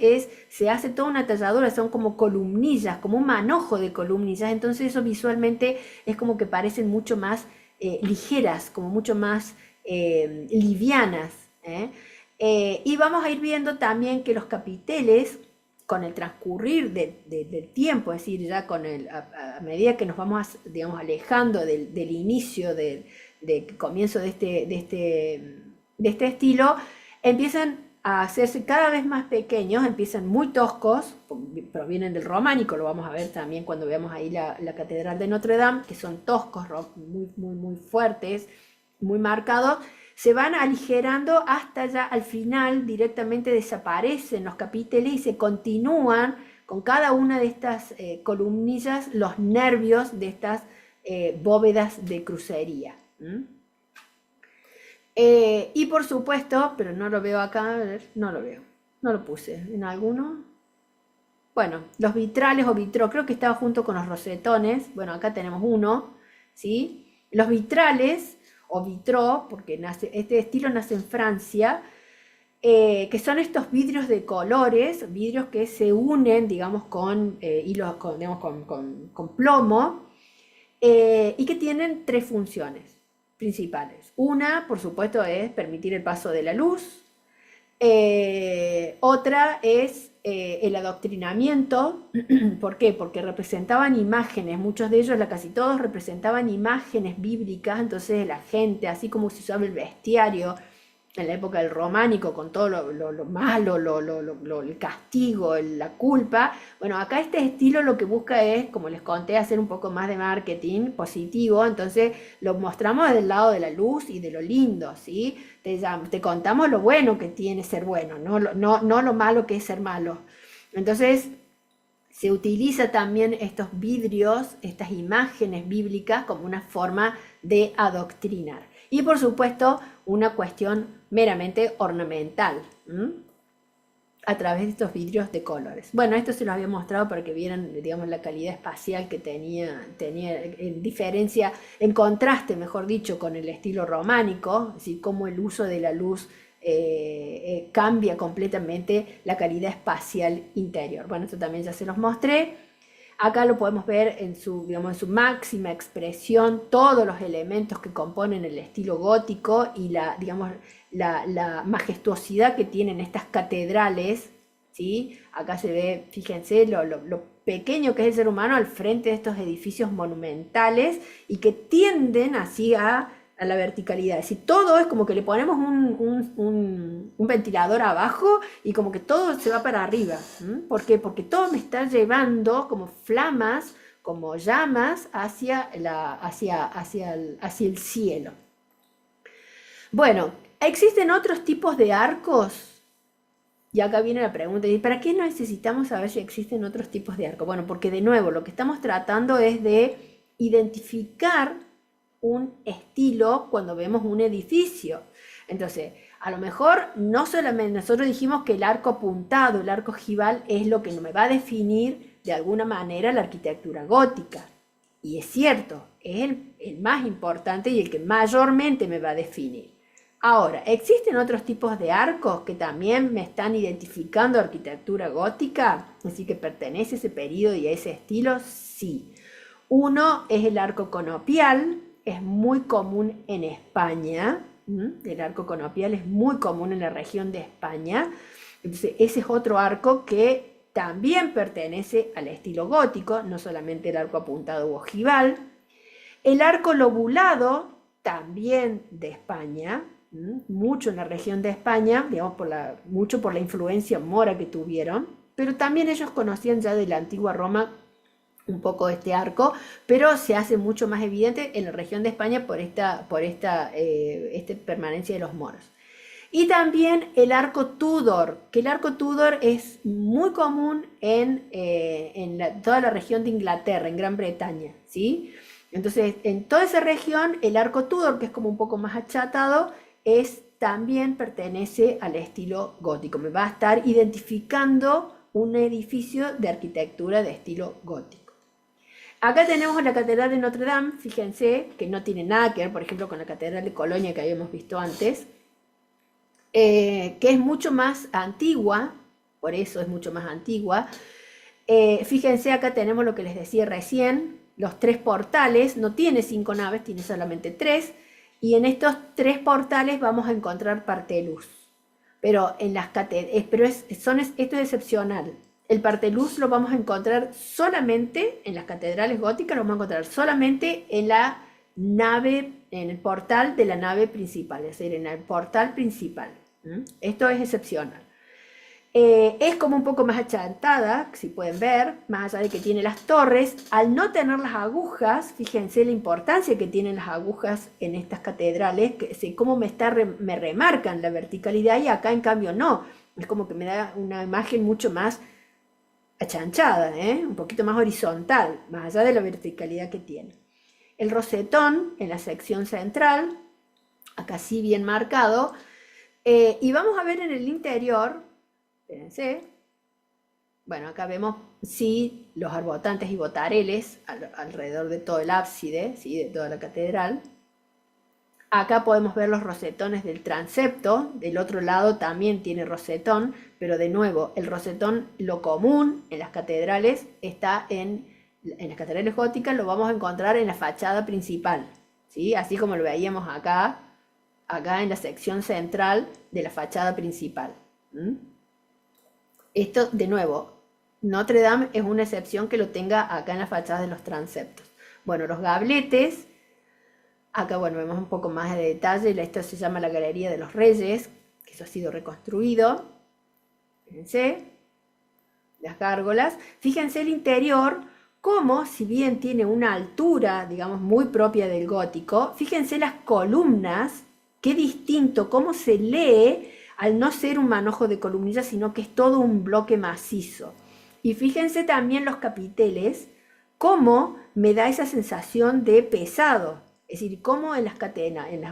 toda una talladura, son como columnillas, como un manojo de columnillas, entonces eso visualmente es como que parecen mucho más ligeras, como mucho más livianas. Y vamos a ir viendo también que los capiteles, con el transcurrir del tiempo, es decir, ya a medida que nos vamos, digamos, alejando del inicio de de comienzo de este estilo, empiezan a hacerse cada vez más pequeños, empiezan muy toscos, provienen del románico, lo vamos a ver también cuando veamos ahí la Catedral de Notre Dame, que son toscos, muy fuertes, muy marcados, se van aligerando hasta ya al final directamente desaparecen los capiteles y se continúan con cada una de estas columnillas los nervios de estas bóvedas de crucería. Y por supuesto, pero no lo veo acá, a ver, no lo veo, no lo puse en alguno. Bueno, los vitrales o vitró, creo que estaba junto con los rosetones. Bueno, acá tenemos uno, ¿sí? Los vitrales o vitró, porque este estilo nace en Francia, que son estos vidrios de colores, vidrios que se unen, digamos, con hilos, con plomo, y que tienen tres funciones principales. Una, por supuesto, es permitir el paso de la luz. Otra es el adoctrinamiento. ¿Por qué? Porque representaban imágenes, muchos de ellos, casi todos representaban imágenes bíblicas, entonces la gente, así como se usaba el bestiario en la época del románico, con todo lo malo, el castigo, la culpa. Bueno, acá este estilo lo que busca es, como les conté, hacer un poco más de marketing positivo, entonces lo mostramos del lado de la luz y de lo lindo, ¿sí? Te contamos lo bueno que tiene ser bueno, no lo malo que es ser malo. Entonces, se utiliza también estos vidrios, estas imágenes bíblicas, como una forma de adoctrinar. Y por supuesto, una cuestión meramente ornamental, a través de estos vidrios de colores. Bueno, esto se los había mostrado para que vieran, digamos, la calidad espacial que tenía en diferencia, en contraste, mejor dicho, con el estilo románico, es decir, cómo el uso de la luz cambia completamente la calidad espacial interior. Bueno, esto también ya se los mostré. Acá lo podemos ver en su máxima expresión, todos los elementos que componen el estilo gótico y la majestuosidad que tienen estas catedrales, ¿sí? Acá se ve, fíjense, lo pequeño que es el ser humano al frente de estos edificios monumentales y que tienden así a la verticalidad. Es decir, todo es como que le ponemos un ventilador abajo y como que todo se va para arriba. ¿Por qué? Porque todo me está llevando como flamas, como llamas hacia el cielo. Bueno, ¿existen otros tipos de arcos? Y acá viene la pregunta, ¿y para qué necesitamos saber si existen otros tipos de arcos? Bueno, porque de nuevo lo que estamos tratando es de identificar un estilo cuando vemos un edificio. Entonces, a lo mejor no solamente nosotros dijimos que el arco apuntado, el arco ojival es lo que me va a definir de alguna manera la arquitectura gótica. Y es cierto, es el más importante y el que mayormente me va a definir. Ahora, ¿existen otros tipos de arcos que también me están identificando arquitectura gótica? Así que pertenece a ese periodo y a ese estilo, sí. Uno es el arco conopial, es muy común en España, el arco conopial es muy común en la región de España, entonces ese es otro arco que también pertenece al estilo gótico, no solamente el arco apuntado u ojival. El arco lobulado, también de España, mucho en la región de España, digamos mucho por la influencia mora que tuvieron, pero también ellos conocían ya de la antigua Roma un poco este arco, pero se hace mucho más evidente en la región de España por esta permanencia de los moros. Y también el arco Tudor, que el arco Tudor es muy común en toda la región de Inglaterra, en Gran Bretaña, ¿sí? Entonces, en toda esa región, el arco Tudor, que es como un poco más achatado, también pertenece al estilo gótico. Me va a estar identificando un edificio de arquitectura de estilo gótico. Acá tenemos la Catedral de Notre Dame, fíjense, que no tiene nada que ver, por ejemplo, con la Catedral de Colonia que habíamos visto antes, que es mucho más antigua, por eso es mucho más antigua. Fíjense, acá tenemos lo que les decía recién, los tres portales, no tiene 5 naves, tiene solamente 3, y en estos 3 portales vamos a encontrar parte de luz. Pero en las esto es excepcional. El parteluz lo vamos a encontrar solamente en las catedrales góticas, lo vamos a encontrar solamente en la nave en el portal de la nave principal, es decir, en el portal principal. Esto es excepcional. Es como un poco más achantada, si pueden ver, más allá de que tiene las torres. Al no tener las agujas, fíjense la importancia que tienen las agujas en estas catedrales, cómo me remarcan la verticalidad, y acá en cambio no. Es como que me da una imagen mucho más achanchada, un poquito más horizontal, más allá de la verticalidad que tiene. El rosetón en la sección central, acá sí bien marcado, y vamos a ver en el interior. Espérense. Bueno, acá vemos, sí, los arbotantes y botareles alrededor de todo el ábside, ¿sí? De toda la catedral. Acá podemos ver los rosetones del transepto. Del otro lado también tiene rosetón, pero de nuevo, el rosetón, lo común en las catedrales, está en las catedrales góticas, lo vamos a encontrar en la fachada principal, ¿sí? Así como lo veíamos acá en la sección central de la fachada principal. Esto, de nuevo, Notre Dame es una excepción que lo tenga acá en las fachadas de los transeptos. Bueno, los gabletes, acá bueno, vemos un poco más de detalle, esto se llama la Galería de los Reyes, que eso ha sido reconstruido. Fíjense, las gárgolas. Fíjense el interior, como si bien tiene una altura, digamos, muy propia del gótico, fíjense las columnas, qué distinto, cómo se lee, al no ser un manojo de columnillas, sino que es todo un bloque macizo. Y fíjense también los capiteles, cómo me da esa sensación de pesado. Es decir, cómo en las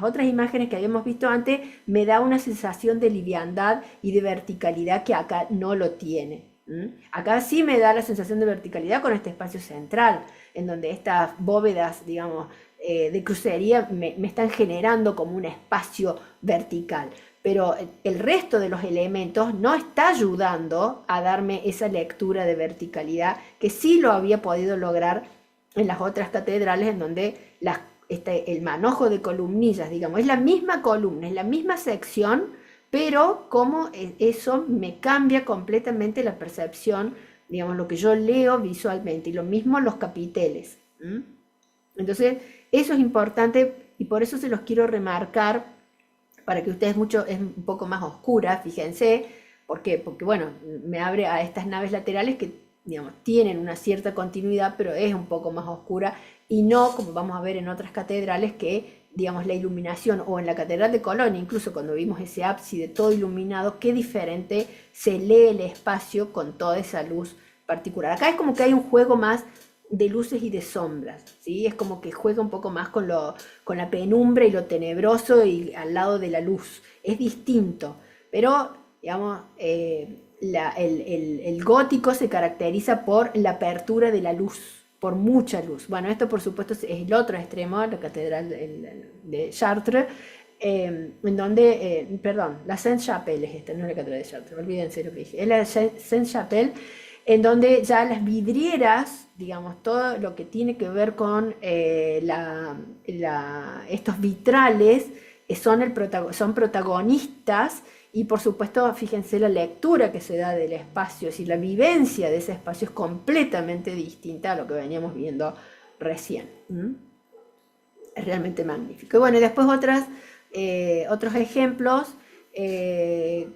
otras imágenes que habíamos visto antes, me da una sensación de liviandad y de verticalidad que acá no lo tiene. Acá sí me da la sensación de verticalidad con este espacio central, en donde estas bóvedas, digamos, de crucería me están generando como un espacio vertical. Pero el resto de los elementos no está ayudando a darme esa lectura de verticalidad que sí lo había podido lograr en las otras catedrales, en donde el manojo de columnillas, digamos, es la misma columna, es la misma sección, pero como eso me cambia completamente la percepción, digamos, lo que yo leo visualmente, y lo mismo los capiteles. Entonces, eso es importante y por eso se los quiero remarcar, para que ustedes es un poco más oscura, fíjense. ¿Por qué? Porque bueno, me abre a estas naves laterales que, digamos, tienen una cierta continuidad, pero es un poco más oscura, y no como vamos a ver en otras catedrales que, digamos, la iluminación, o en la Catedral de Colonia, incluso cuando vimos ese ábside todo iluminado, qué diferente se lee el espacio con toda esa luz particular. Acá es como que hay un juego más de luces y de sombras, ¿sí? Es como que juega un poco más con la penumbra y lo tenebroso y al lado de la luz. Es distinto, pero, digamos, el gótico se caracteriza por la apertura de la luz, por mucha luz. Bueno, esto por supuesto es el otro extremo, la catedral de Chartres, en donde, perdón, la Sainte-Chapelle es esta, no es la catedral de Chartres, olvídense lo que dije, es la Sainte-Chapelle, en donde ya las vidrieras, digamos, todo lo que tiene que ver con estos vitrales son protagonistas, y por supuesto, fíjense la lectura que se da del espacio, es decir, la vivencia de ese espacio es completamente distinta a lo que veníamos viendo recién. Es realmente magnífico. Y bueno, y después otros ejemplos,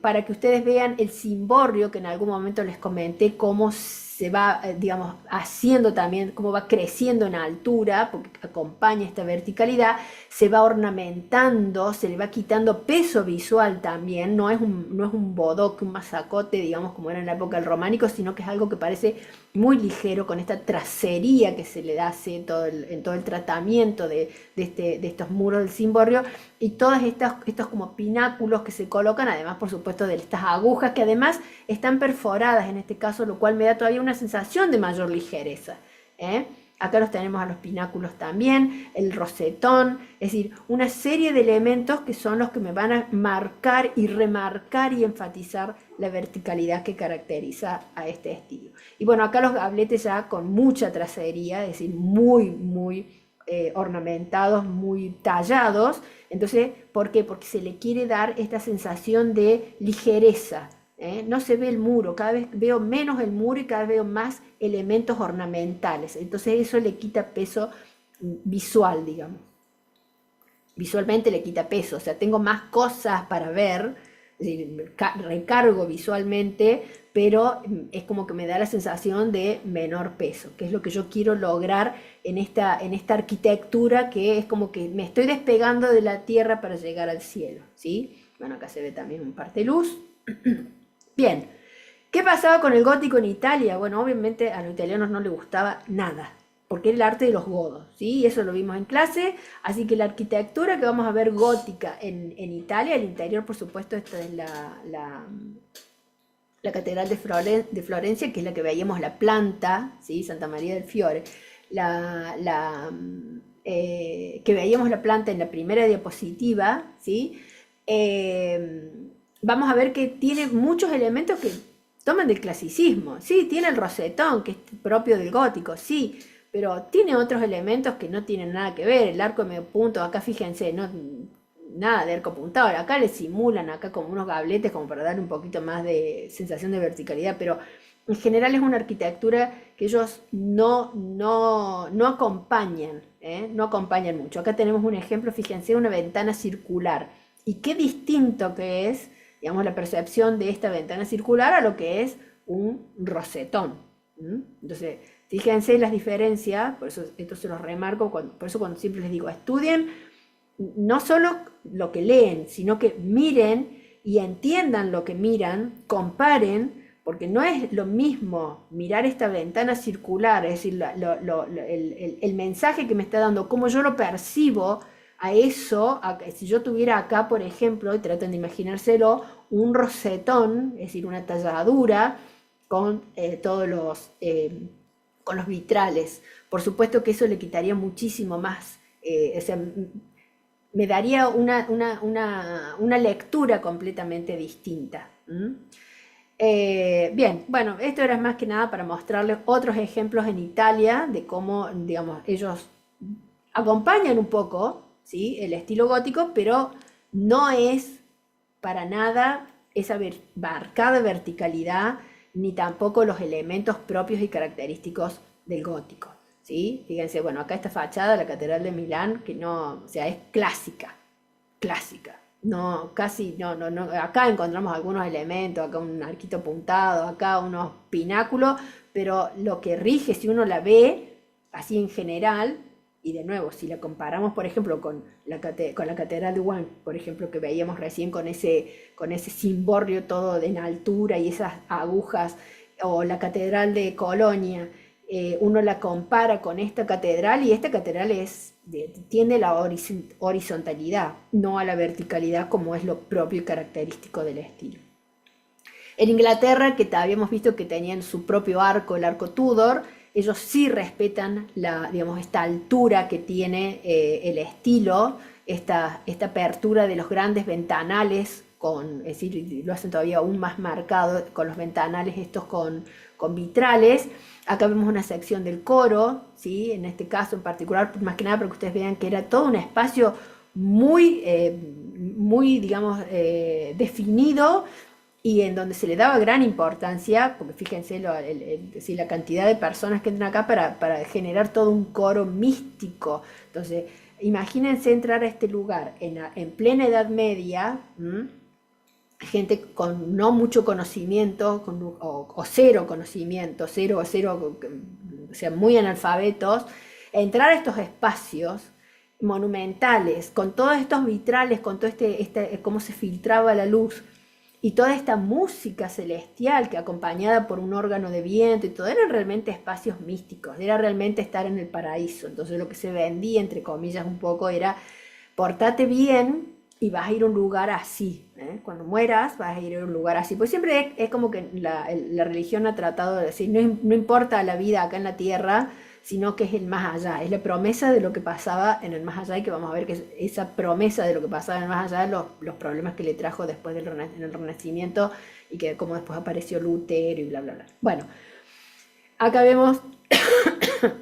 para que ustedes vean el cimborrio que en algún momento les comenté, cómo se va, digamos, haciendo también, cómo va creciendo en altura, porque acompaña esta verticalidad, se va ornamentando, se le va quitando peso visual también, no es un bodoque, un masacote, digamos, como era en la época del románico, sino que es algo que parece muy ligero, con esta tracería que se le hace en todo el tratamiento de estos muros del cimborrio, y todos estos como pináculos que se colocan, además por supuesto de estas agujas que además están perforadas en este caso, lo cual me da todavía una sensación de mayor ligereza. Acá los tenemos a los pináculos también, el rosetón, es decir, una serie de elementos que son los que me van a marcar y remarcar y enfatizar la verticalidad que caracteriza a este estilo. Y bueno, acá los gabletes ya con mucha tracería, es decir, muy, muy ornamentados, muy tallados. Entonces, ¿por qué? Porque se le quiere dar esta sensación de ligereza. No se ve el muro, cada vez veo menos el muro y cada vez veo más elementos ornamentales. Entonces eso le quita peso visual, digamos. visualmente le quita peso, o sea, tengo más cosas para ver, es decir, recargo visualmente, pero es como que me da la sensación de menor peso, que es lo que yo quiero lograr en esta arquitectura, que es como que me estoy despegando de la tierra para llegar al cielo, ¿sí? Bueno, acá se ve también un parte luz. Bien, ¿qué pasaba con el gótico en Italia? Bueno, obviamente a los italianos no les gustaba nada, porque era el arte de los godos, ¿sí? Y eso lo vimos en clase, así que la arquitectura que vamos a ver gótica en Italia, el interior por supuesto, esta es la Catedral de Florencia, que es la que veíamos la planta, ¿sí? Santa María del Fiore, que veíamos la planta en la primera diapositiva, ¿sí? Eh, Vamos a ver que tiene muchos elementos que toman del clasicismo, sí, tiene el rosetón, que es propio del gótico, sí, pero tiene otros elementos que no tienen nada que ver, el arco de medio punto, acá fíjense, no, nada de arco puntado, acá le simulan acá como unos gabletes como para dar un poquito más de sensación de verticalidad, pero en general es una arquitectura que ellos no acompañan, ¿eh? No acompañan mucho. Acá tenemos un ejemplo, fíjense, una ventana circular, y qué distinto que es, digamos, la percepción de esta ventana circular a lo que es un rosetón. Entonces, fíjense las diferencias, por eso esto se los remarco, por eso cuando siempre les digo, estudien no solo lo que leen, sino que miren y entiendan lo que miran, comparen, porque no es lo mismo mirar esta ventana circular, es decir, el mensaje que me está dando, cómo yo lo percibo a eso, si yo tuviera acá, por ejemplo, y traten de imaginárselo, un rosetón, es decir, una talladura con con los vitrales. Por supuesto que eso le quitaría muchísimo más, o sea, me daría una lectura completamente distinta. Bien, bueno, esto era más que nada para mostrarles otros ejemplos en Italia de cómo, digamos, ellos acompañan un poco, ¿sí? El estilo gótico, pero no es para nada esa marcada verticalidad, ni tampoco los elementos propios y característicos del gótico, ¿sí? Fíjense, bueno, acá esta fachada, la Catedral de Milán, que no, o sea, es clásica, clásica. No, casi, no. Acá encontramos algunos elementos, acá un arquito puntado, acá unos pináculos, pero lo que rige, si uno la ve así en general, y de nuevo, si la comparamos, por ejemplo, con con la Catedral de Rouen, por ejemplo, que veíamos recién con ese cimborrio todo en altura y esas agujas, o la Catedral de Colonia, uno la compara con esta catedral y esta catedral tiende la horizontalidad, no a la verticalidad como es lo propio y característico del estilo. En Inglaterra, que habíamos visto que tenían su propio arco, el arco Tudor, ellos sí respetan digamos, esta altura que tiene el estilo, esta apertura de los grandes ventanales, es decir, lo hacen todavía aún más marcado con los ventanales estos con vitrales. Acá vemos una sección del coro, ¿sí? En este caso en particular, más que nada para que ustedes vean que era todo un espacio muy digamos, definido, y en donde se le daba gran importancia, porque fíjense la cantidad de personas que entran acá para generar todo un coro místico. Entonces, imagínense entrar a este lugar en plena Edad Media, gente con no mucho conocimiento, o cero conocimiento, o sea, muy analfabetos, entrar a estos espacios monumentales, con todos estos vitrales, con todo cómo se filtraba la luz, y toda esta música celestial que acompañada por un órgano de viento y todo, eran realmente espacios místicos, era realmente estar en el paraíso. Entonces lo que se vendía, entre comillas, un poco era: portate bien y vas a ir a un lugar así, ¿eh? Cuando mueras vas a ir a un lugar así. Pues siempre es como que la religión ha tratado de decir, no importa la vida acá en la tierra, sino que es el más allá, es la promesa de lo que pasaba en el más allá, y que vamos a ver que esa promesa de lo que pasaba en el más allá, los problemas que le trajo después en el Renacimiento, y que como después apareció Lutero y bla, bla, bla. Bueno, acá vemos,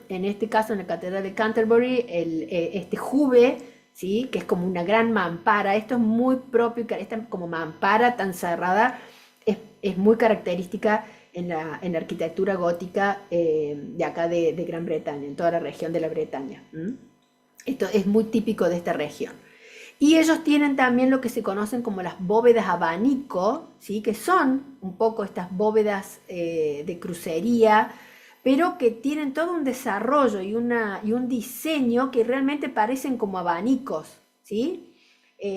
en este caso en la Catedral de Canterbury, este jube, ¿sí? Que es como una gran mampara. Esto es muy propio, esta como mampara tan cerrada es muy característica en la arquitectura gótica de acá de Gran Bretaña, en toda la región de la Bretaña. Esto es muy típico de esta región. Y ellos tienen también lo que se conocen como las bóvedas abanico, ¿sí? Que son un poco estas bóvedas de crucería, pero que tienen todo un desarrollo y un diseño que realmente parecen como abanicos, ¿sí?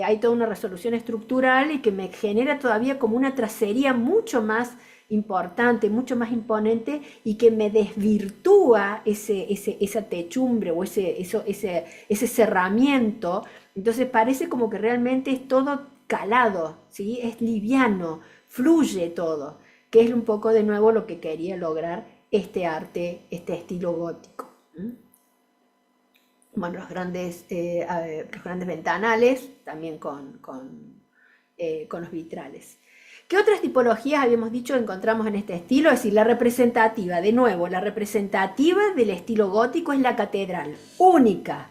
Hay toda una resolución estructural y que me genera todavía como una tracería mucho más importante, mucho más imponente y que me desvirtúa esa techumbre o ese cerramiento. Entonces parece como que realmente es todo calado, ¿sí? Es liviano, fluye todo, que es un poco de nuevo lo que quería lograr este arte, este estilo gótico. Bueno, los grandes ventanales, también con los vitrales. ¿Qué otras tipologías habíamos dicho encontramos en este estilo? Es decir, la representativa, de nuevo, la representativa del estilo gótico es la catedral, única,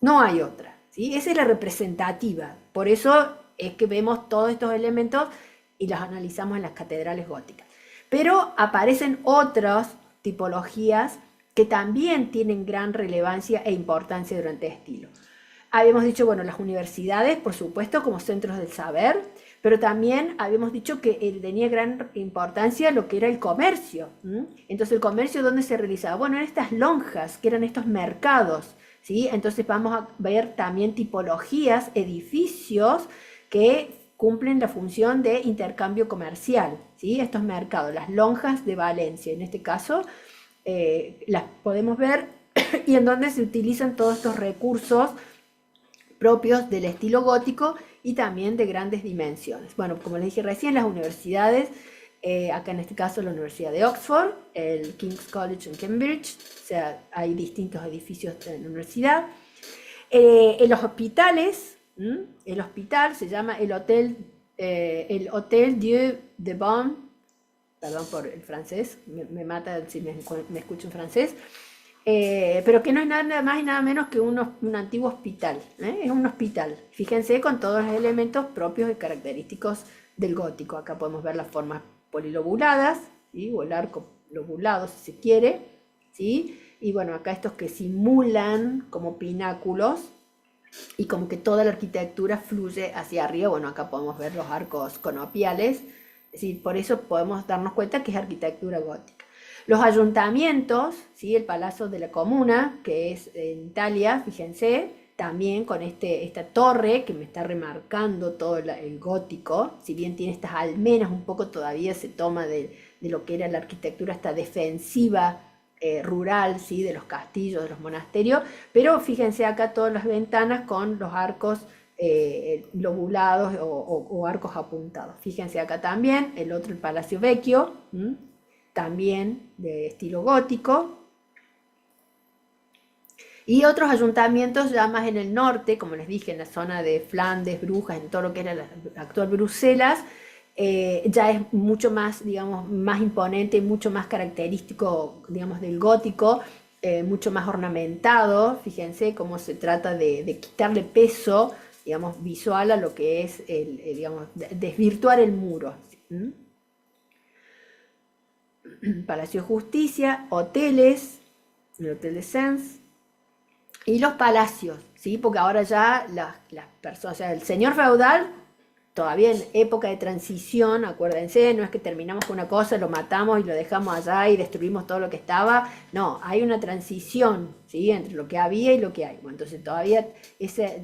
no hay otra, ¿sí? Esa es la representativa, por eso es que vemos todos estos elementos y los analizamos en las catedrales góticas. Pero aparecen otras tipologías que también tienen gran relevancia e importancia durante el estilo. Habíamos dicho, bueno, las universidades, por supuesto, como centros del saber, pero también habíamos dicho que tenía gran importancia lo que era el comercio. Entonces, ¿el comercio dónde se realizaba? Bueno, en estas lonjas, que eran estos mercados, ¿sí? Entonces vamos a ver también tipologías, edificios que cumplen la función de intercambio comercial, ¿sí? Estos mercados, las lonjas de Valencia, en este caso, las podemos ver y en donde se utilizan todos estos recursos propios del estilo gótico y también de grandes dimensiones. Bueno, como les dije recién, las universidades, acá en este caso la Universidad de Oxford, el King's College en Cambridge, o sea, hay distintos edificios en la universidad. En los hospitales, el hospital se llama el Hotel Dieu de Bonne, perdón por el francés, me mata si me escucho en francés, pero que no es nada más y nada menos que un antiguo hospital, ¿eh? Es un hospital, fíjense, con todos los elementos propios y característicos del gótico. Acá podemos ver las formas polilobuladas, ¿sí? O el arco lobulado si se quiere, ¿sí? Y bueno, acá estos que simulan como pináculos y como que toda la arquitectura fluye hacia arriba. Bueno, acá podemos ver los arcos conopiales, es decir, por eso podemos darnos cuenta que es arquitectura gótica. Los ayuntamientos, ¿sí? El Palazzo de la Comuna, que es en Italia, fíjense, también con esta torre que me está remarcando todo el gótico, si bien tiene estas almenas, un poco todavía se toma de lo que era la arquitectura esta defensiva rural, ¿sí? De los castillos, de los monasterios, pero fíjense acá todas las ventanas con los arcos lobulados o arcos apuntados. Fíjense acá también el otro, el Palacio Vecchio, también de estilo gótico, y otros ayuntamientos ya más en el norte, como les dije, en la zona de Flandes, Brujas, en todo lo que era la actual Bruselas, ya es mucho más, digamos, más imponente, mucho más característico, digamos, del gótico, mucho más ornamentado. Fíjense cómo se trata de quitarle peso, digamos, visual a lo que es, digamos, desvirtuar el muro. Palacio de Justicia, hoteles, el Hotel de Sens y los palacios, ¿sí? Porque ahora ya las personas, o sea, el señor feudal, todavía en época de transición, acuérdense, no es que terminamos con una cosa, lo matamos y lo dejamos allá y destruimos todo lo que estaba, no, hay una transición, ¿sí? Entre lo que había y lo que hay. Bueno, entonces todavía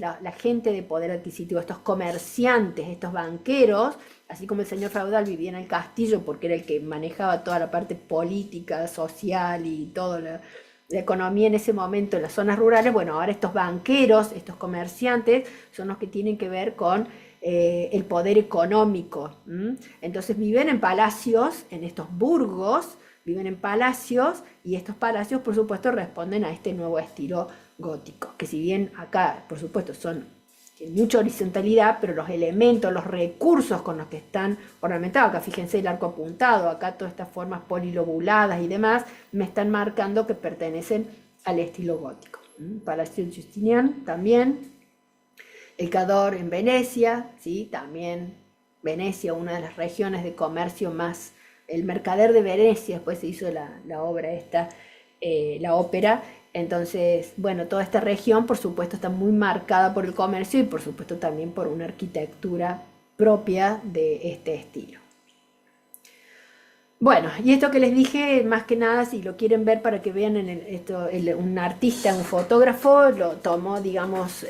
la gente de poder adquisitivo, estos comerciantes, estos banqueros, así como el señor feudal vivía en el castillo porque era el que manejaba toda la parte política, social y toda la economía en ese momento en las zonas rurales, bueno, ahora estos banqueros, estos comerciantes, son los que tienen que ver con el poder económico. Entonces viven en palacios, en estos burgos, viven en palacios y estos palacios por supuesto responden a este nuevo estilo gótico, que si bien acá por supuesto tienen mucha horizontalidad, pero los elementos, los recursos con los que están ornamentados, acá fíjense el arco apuntado, acá todas estas formas polilobuladas y demás, me están marcando que pertenecen al estilo gótico. Palacio Justinian también, el Cador en Venecia, ¿sí? También Venecia, una de las regiones de comercio más, el mercader de Venecia, después se hizo la obra esta, la ópera, Entonces, bueno, toda esta región, por supuesto, está muy marcada por el comercio y, por supuesto, también por una arquitectura propia de este estilo. Bueno, y esto que les dije, más que nada, si lo quieren ver para que vean un artista, un fotógrafo, lo tomó, digamos,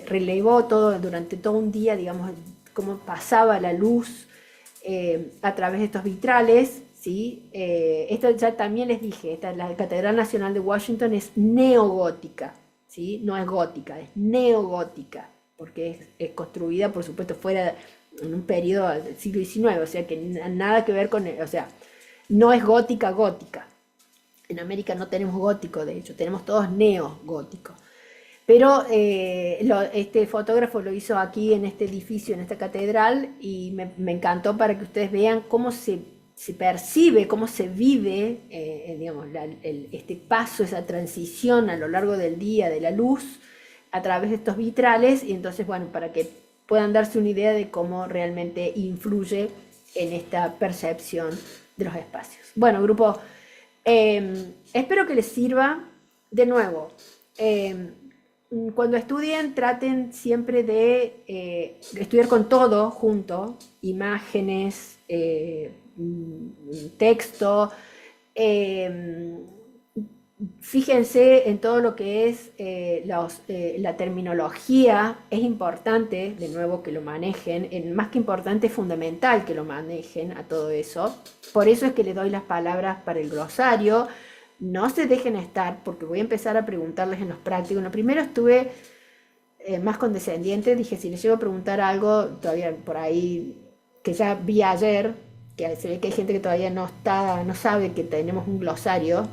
relevó todo durante todo un día, digamos, cómo pasaba la luz a través de estos vitrales, ¿sí? Esto ya también les dije, la Catedral Nacional de Washington es neogótica, ¿sí? No es gótica, es neogótica, porque es construida, por supuesto, fuera en un periodo del siglo XIX, o sea que nada que ver con, o sea, no es gótica gótica. En América no tenemos gótico, de hecho, tenemos todos neogóticos. Pero este fotógrafo lo hizo aquí en este edificio, en esta catedral, y me encantó para que ustedes vean cómo se percibe, cómo se vive, digamos, este paso, esa transición a lo largo del día de la luz a través de estos vitrales, y entonces, bueno, para que puedan darse una idea de cómo realmente influye en esta percepción de los espacios. Bueno, grupo, espero que les sirva. De nuevo, cuando estudien, traten siempre de estudiar con todo junto, imágenes, texto, eh, fíjense en todo lo que es la terminología, es importante, de nuevo, que lo manejen, más que importante, es fundamental que lo manejen a todo eso. Por eso es que les doy las palabras para el glosario. No se dejen estar, porque voy a empezar a preguntarles en los prácticos. Lo primero estuve más condescendiente, dije, si les llego a preguntar algo, todavía por ahí, que ya vi ayer, que se ve que hay gente que todavía no sabe que tenemos un glosario.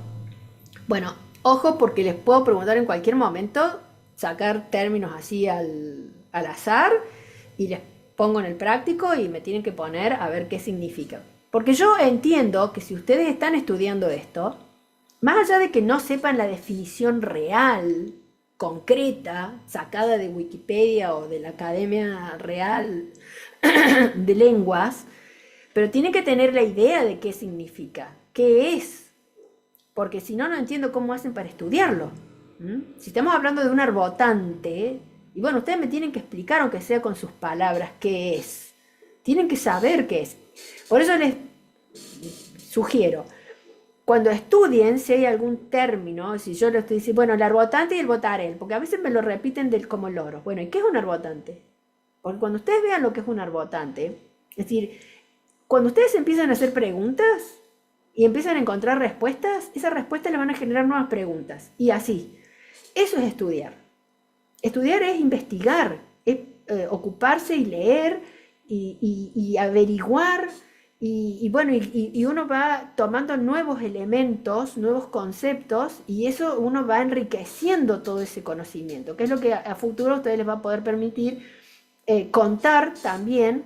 Bueno, ojo, porque les puedo preguntar en cualquier momento, sacar términos así al azar, y les pongo en el práctico y me tienen que poner a ver qué significa. Porque yo entiendo que si ustedes están estudiando esto, más allá de que no sepan la definición real, concreta, sacada de Wikipedia o de la Academia Real de Lenguas, pero tienen que tener la idea de qué significa, qué es, porque si no, no entiendo cómo hacen para estudiarlo. Si estamos hablando de un arbotante, y bueno, ustedes me tienen que explicar, aunque sea con sus palabras, qué es. Tienen que saber qué es. Por eso les sugiero, cuando estudien, si hay algún término, si yo lo estoy diciendo, bueno, el arbotante y el botarel, porque a veces me lo repiten como loro. Bueno, ¿y qué es un arbotante? Porque cuando ustedes vean lo que es un arbotante, es decir, cuando ustedes empiezan a hacer preguntas y empiezan a encontrar respuestas, esas respuestas le van a generar nuevas preguntas. Y así. Eso es estudiar. Estudiar es investigar, es ocuparse y leer y averiguar. Y bueno, y uno va tomando nuevos elementos, nuevos conceptos, y eso uno va enriqueciendo todo ese conocimiento, que es lo que a futuro a ustedes les va a poder permitir contar también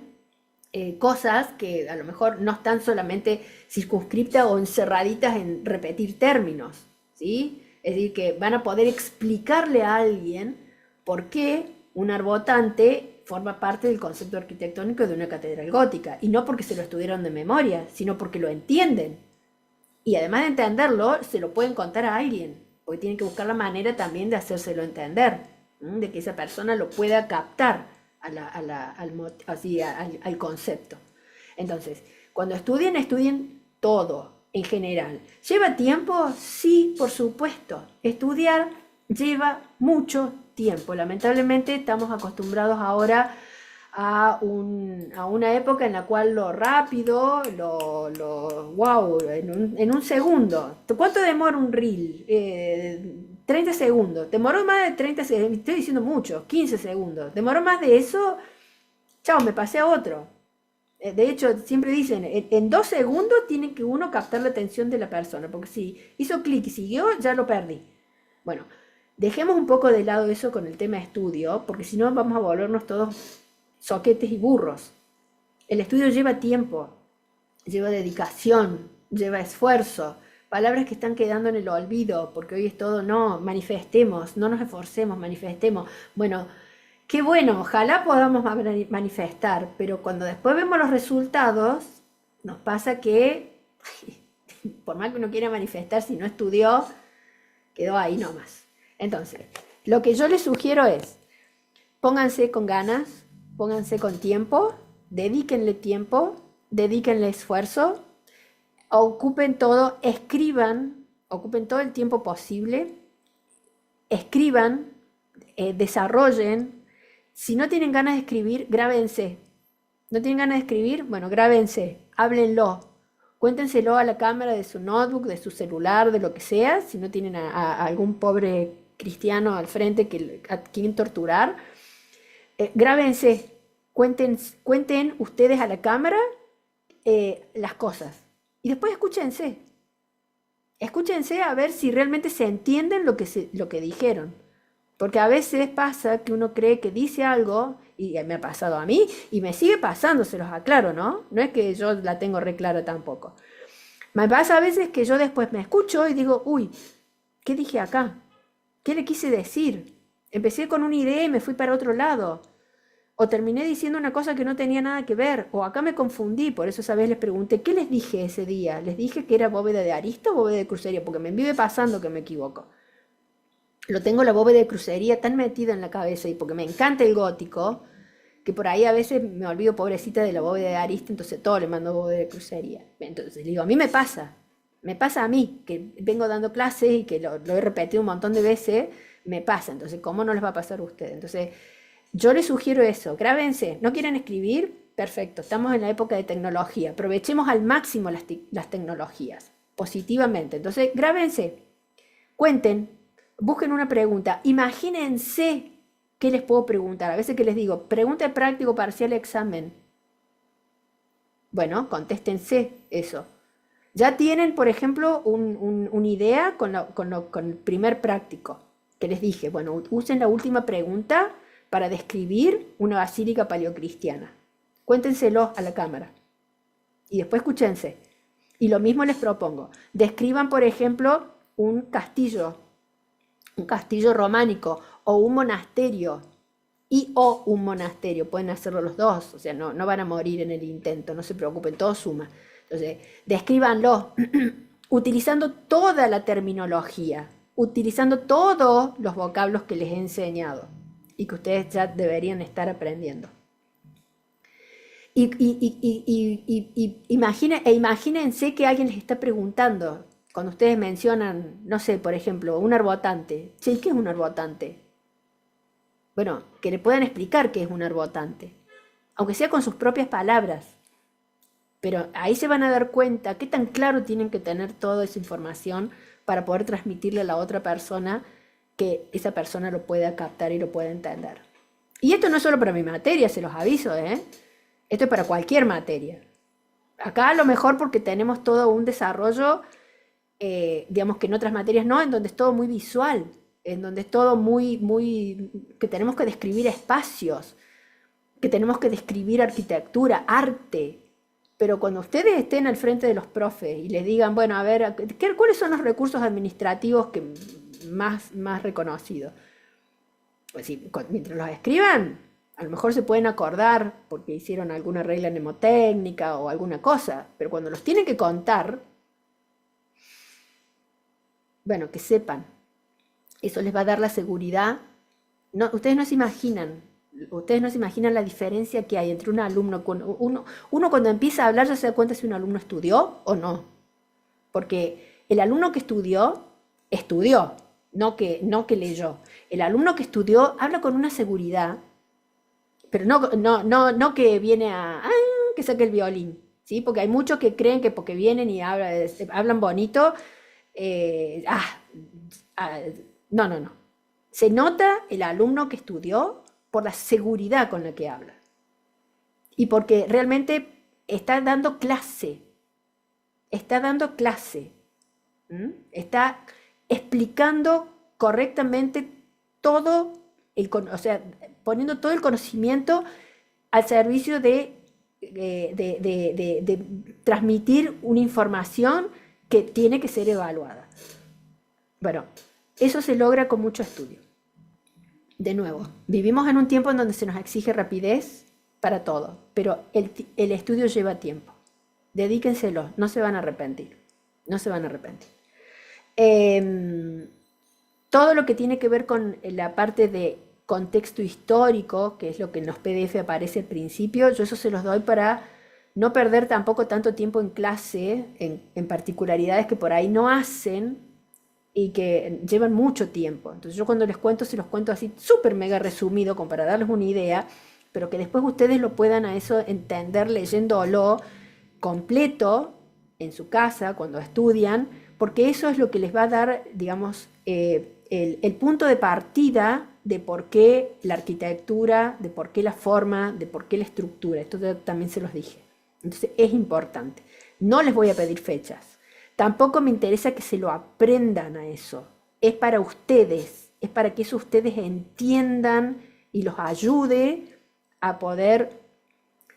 cosas que a lo mejor no están solamente circunscriptas o encerraditas en repetir términos, ¿sí? Es decir, que van a poder explicarle a alguien por qué un arbotante forma parte del concepto arquitectónico de una catedral gótica, y no porque se lo estudiaron de memoria, sino porque lo entienden. Y además de entenderlo, se lo pueden contar a alguien, porque tienen que buscar la manera también de hacérselo entender, de que esa persona lo pueda captar al concepto. Entonces, cuando estudien todo en general. ¿Lleva tiempo? Sí, por supuesto. Estudiar lleva mucho tiempo. Lamentablemente estamos acostumbrados ahora a una época en la cual lo rápido, wow, en un segundo. ¿Cuánto demora un reel? 30 segundos. Demoró más de 30 segundos, estoy diciendo mucho, 15 segundos. Demoró más de eso, chao, me pasé a otro. De hecho, siempre dicen, en 2 segundos tiene que uno captar la atención de la persona, porque si hizo clic y siguió, ya lo perdí. Bueno, dejemos un poco de lado eso con el tema de estudio, porque si no vamos a volvernos todos soquetes y burros. El estudio lleva tiempo, lleva dedicación, lleva esfuerzo, palabras que están quedando en el olvido, porque hoy es todo, no, manifestemos, no nos esforcemos, manifestemos. Bueno, qué bueno, ojalá podamos manifestar, pero cuando después vemos los resultados, nos pasa que, por más que uno quiera manifestar, si no estudió, quedó ahí nomás. Entonces, lo que yo les sugiero es, pónganse con ganas, pónganse con tiempo, dedíquenle esfuerzo, ocupen todo, escriban, ocupen todo el tiempo posible, escriban, desarrollen. Si no tienen ganas de escribir, grábense. ¿No tienen ganas de escribir? Bueno, grábense, háblenlo. Cuéntenselo a la cámara de su notebook, de su celular, de lo que sea, si no tienen a algún pobre cristiano al frente que a quien torturar. Grábense, cuenten ustedes a la cámara las cosas. Y después escúchense. Escúchense a ver si realmente se entienden lo que dijeron. Porque a veces pasa que uno cree que dice algo, y me ha pasado a mí, y me sigue pasando, se los aclaro, ¿no? No es que yo la tengo re clara tampoco. Me pasa a veces que yo después me escucho y digo, uy, ¿qué dije acá? ¿Qué le quise decir? Empecé con una idea y me fui para otro lado. O terminé diciendo una cosa que no tenía nada que ver. O acá me confundí, por eso esa vez les pregunté, ¿qué les dije ese día? ¿Les dije que era bóveda de arista o bóveda de crucería? Porque me vive pasando que me equivoco. Lo tengo la bóveda de crucería tan metida en la cabeza y porque me encanta el gótico, que por ahí a veces me olvido, pobrecita, de la bóveda de arista, entonces todo le mando bóveda de crucería. Entonces digo, a mí me pasa a mí, que vengo dando clases y que lo he repetido un montón de veces, me pasa. Entonces, ¿cómo no les va a pasar a ustedes? Entonces, yo les sugiero eso, grábense. ¿No quieren escribir? Perfecto, estamos en la época de tecnología, aprovechemos al máximo las tecnologías, positivamente. Entonces, grábense, cuenten, busquen una pregunta, imagínense qué les puedo preguntar. A veces que les digo, pregunta práctico parcial examen. Bueno, contéstense eso. Ya tienen, por ejemplo, una idea con el primer práctico que les dije. Bueno, usen la última pregunta para describir una basílica paleocristiana. Cuéntenselo a la cámara y después escúchense. Y lo mismo les propongo. Describan, por ejemplo, un castillo románico o un monasterio o un monasterio. Pueden hacerlo los dos, o sea, no van a morir en el intento, no se preocupen, todo suma. Entonces, descríbanlo utilizando toda la terminología, utilizando todos los vocablos que les he enseñado y que ustedes ya deberían estar aprendiendo. Imagínense que alguien les está preguntando, cuando ustedes mencionan, no sé, por ejemplo, un arbotante. Che, ¿qué es un arbotante? Bueno, que le puedan explicar qué es un arbotante, aunque sea con sus propias palabras. Pero ahí se van a dar cuenta qué tan claro tienen que tener toda esa información para poder transmitirle a la otra persona que esa persona lo pueda captar y lo pueda entender. Y esto no es solo para mi materia, se los aviso, ¿eh? Esto es para cualquier materia. Acá a lo mejor porque tenemos todo un desarrollo, digamos que en otras materias no, en donde es todo muy visual, en donde es todo que tenemos que describir espacios, que tenemos que describir arquitectura, arte. Pero cuando ustedes estén al frente de los profes y les digan, bueno, a ver, ¿cuáles son los recursos administrativos que más reconocidos? Pues sí, mientras los escriban, a lo mejor se pueden acordar porque hicieron alguna regla mnemotécnica o alguna cosa, pero cuando los tienen que contar, bueno, que sepan, eso les va a dar la seguridad. No, ustedes no se imaginan la diferencia que hay entre un alumno, uno cuando empieza a hablar ya se da cuenta si un alumno estudió o no, porque el alumno que estudió, no que leyó. El alumno que estudió habla con una seguridad, pero no que viene que saque el violín, ¿sí? Porque hay muchos que creen que porque vienen y hablan bonito, no. Se nota el alumno que estudió por la seguridad con la que habla y porque realmente está dando clase, ¿m? Está explicando correctamente todo, o sea, poniendo todo el conocimiento al servicio de transmitir una información que tiene que ser evaluada. Bueno, eso se logra con mucho estudio. De nuevo, vivimos en un tiempo en donde se nos exige rapidez para todo, pero el estudio lleva tiempo. Dedíquenselo, no se van a arrepentir. Todo lo que tiene que ver con la parte de contexto histórico, que es lo que en los PDF aparece al principio, yo eso se los doy para no perder tampoco tanto tiempo en clase, en particularidades que por ahí no hacen y que llevan mucho tiempo. Entonces yo cuando les cuento, se los cuento así súper mega resumido, como para darles una idea, pero que después ustedes lo puedan a eso entender leyéndolo completo en su casa, cuando estudian, porque eso es lo que les va a dar, digamos, el punto de partida de por qué la arquitectura, de por qué la forma, de por qué la estructura. Esto también se los dije. Entonces es importante. No les voy a pedir fechas. Tampoco me interesa que se lo aprendan a eso. Es para ustedes. Es para que eso ustedes entiendan y los ayude a poder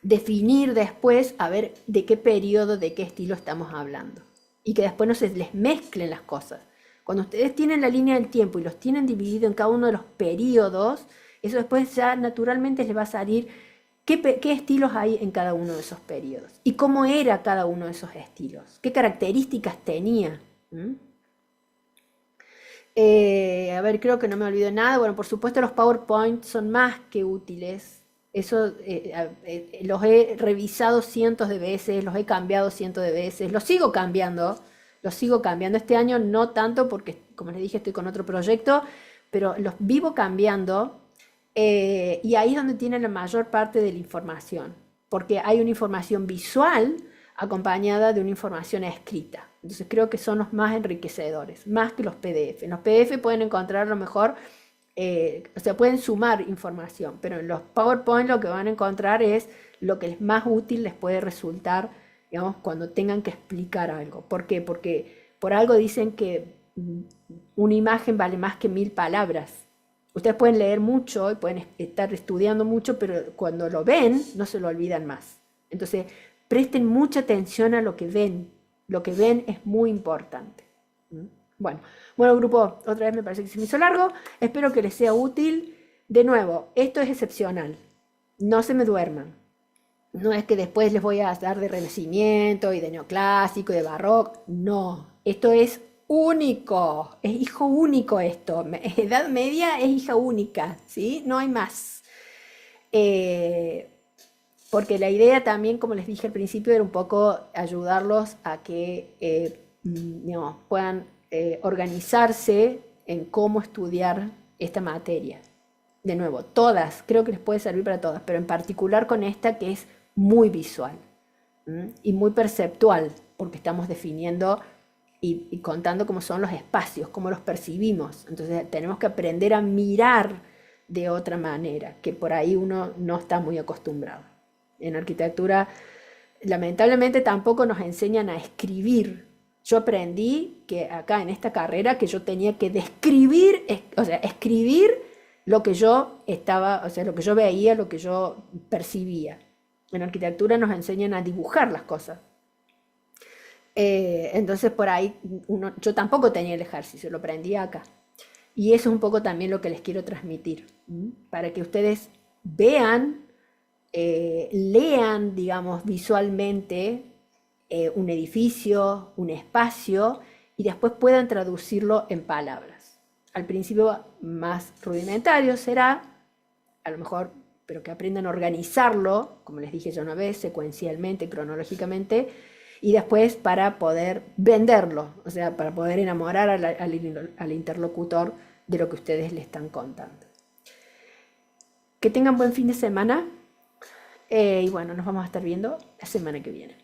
definir después, a ver de qué periodo, de qué estilo estamos hablando. Y que después no se les mezclen las cosas. Cuando ustedes tienen la línea del tiempo y los tienen dividido en cada uno de los periodos, eso después ya naturalmente les va a salir qué estilos hay en cada uno de esos periodos y cómo era cada uno de esos estilos, qué características tenía. A ver, creo que no me olvido nada. Bueno, por supuesto los PowerPoint son más que útiles. Eso los he revisado cientos de veces, los he cambiado cientos de veces, los sigo cambiando. Los sigo cambiando este año, no tanto porque, como les dije, estoy con otro proyecto, pero los vivo cambiando y ahí es donde tienen la mayor parte de la información, porque hay una información visual acompañada de una información escrita. Entonces creo que son los más enriquecedores, más que los PDF. En los PDF pueden encontrar a lo mejor, o sea, pueden sumar información, pero en los PowerPoint lo que van a encontrar es lo que es más útil les puede resultar, digamos, cuando tengan que explicar algo. ¿Por qué? Porque por algo dicen que una imagen vale más que 1000 palabras. Ustedes pueden leer mucho y pueden estar estudiando mucho, pero cuando lo ven, no se lo olvidan más. Entonces, presten mucha atención a lo que ven. Lo que ven es muy importante. Bueno, grupo, otra vez me parece que se me hizo largo. Espero que les sea útil. De nuevo, esto es excepcional. No se me duerman. No es que después les voy a dar de Renacimiento y de Neoclásico y de Barroco. No, esto es único. Es hijo único esto. Edad Media es hija única, ¿sí? No hay más. Porque la idea también, como les dije al principio, era un poco ayudarlos a que digamos, puedan organizarse en cómo estudiar esta materia. De nuevo, todas, creo que les puede servir para todas, pero en particular con esta que es muy visual y muy perceptual, porque estamos definiendo y contando cómo son los espacios, cómo los percibimos. Entonces tenemos que aprender a mirar de otra manera, que por ahí uno no está muy acostumbrado. En arquitectura, lamentablemente, tampoco nos enseñan a escribir. Yo aprendí que acá en esta carrera que yo tenía que describir, o sea, escribir lo que yo estaba, o sea, lo que yo veía, lo que yo percibía. En arquitectura nos enseñan a dibujar las cosas. Entonces por ahí yo tampoco tenía el ejercicio, lo aprendí acá. Y eso es un poco también lo que les quiero transmitir, para que ustedes vean, lean, digamos, visualmente un edificio, un espacio, y después puedan traducirlo en palabras. Al principio más rudimentario será, a lo mejor, pero que aprendan a organizarlo, como les dije ya una vez, secuencialmente, cronológicamente, y después para poder venderlo, o sea, para poder enamorar al interlocutor de lo que ustedes le están contando. Que tengan buen fin de semana y bueno, nos vamos a estar viendo la semana que viene.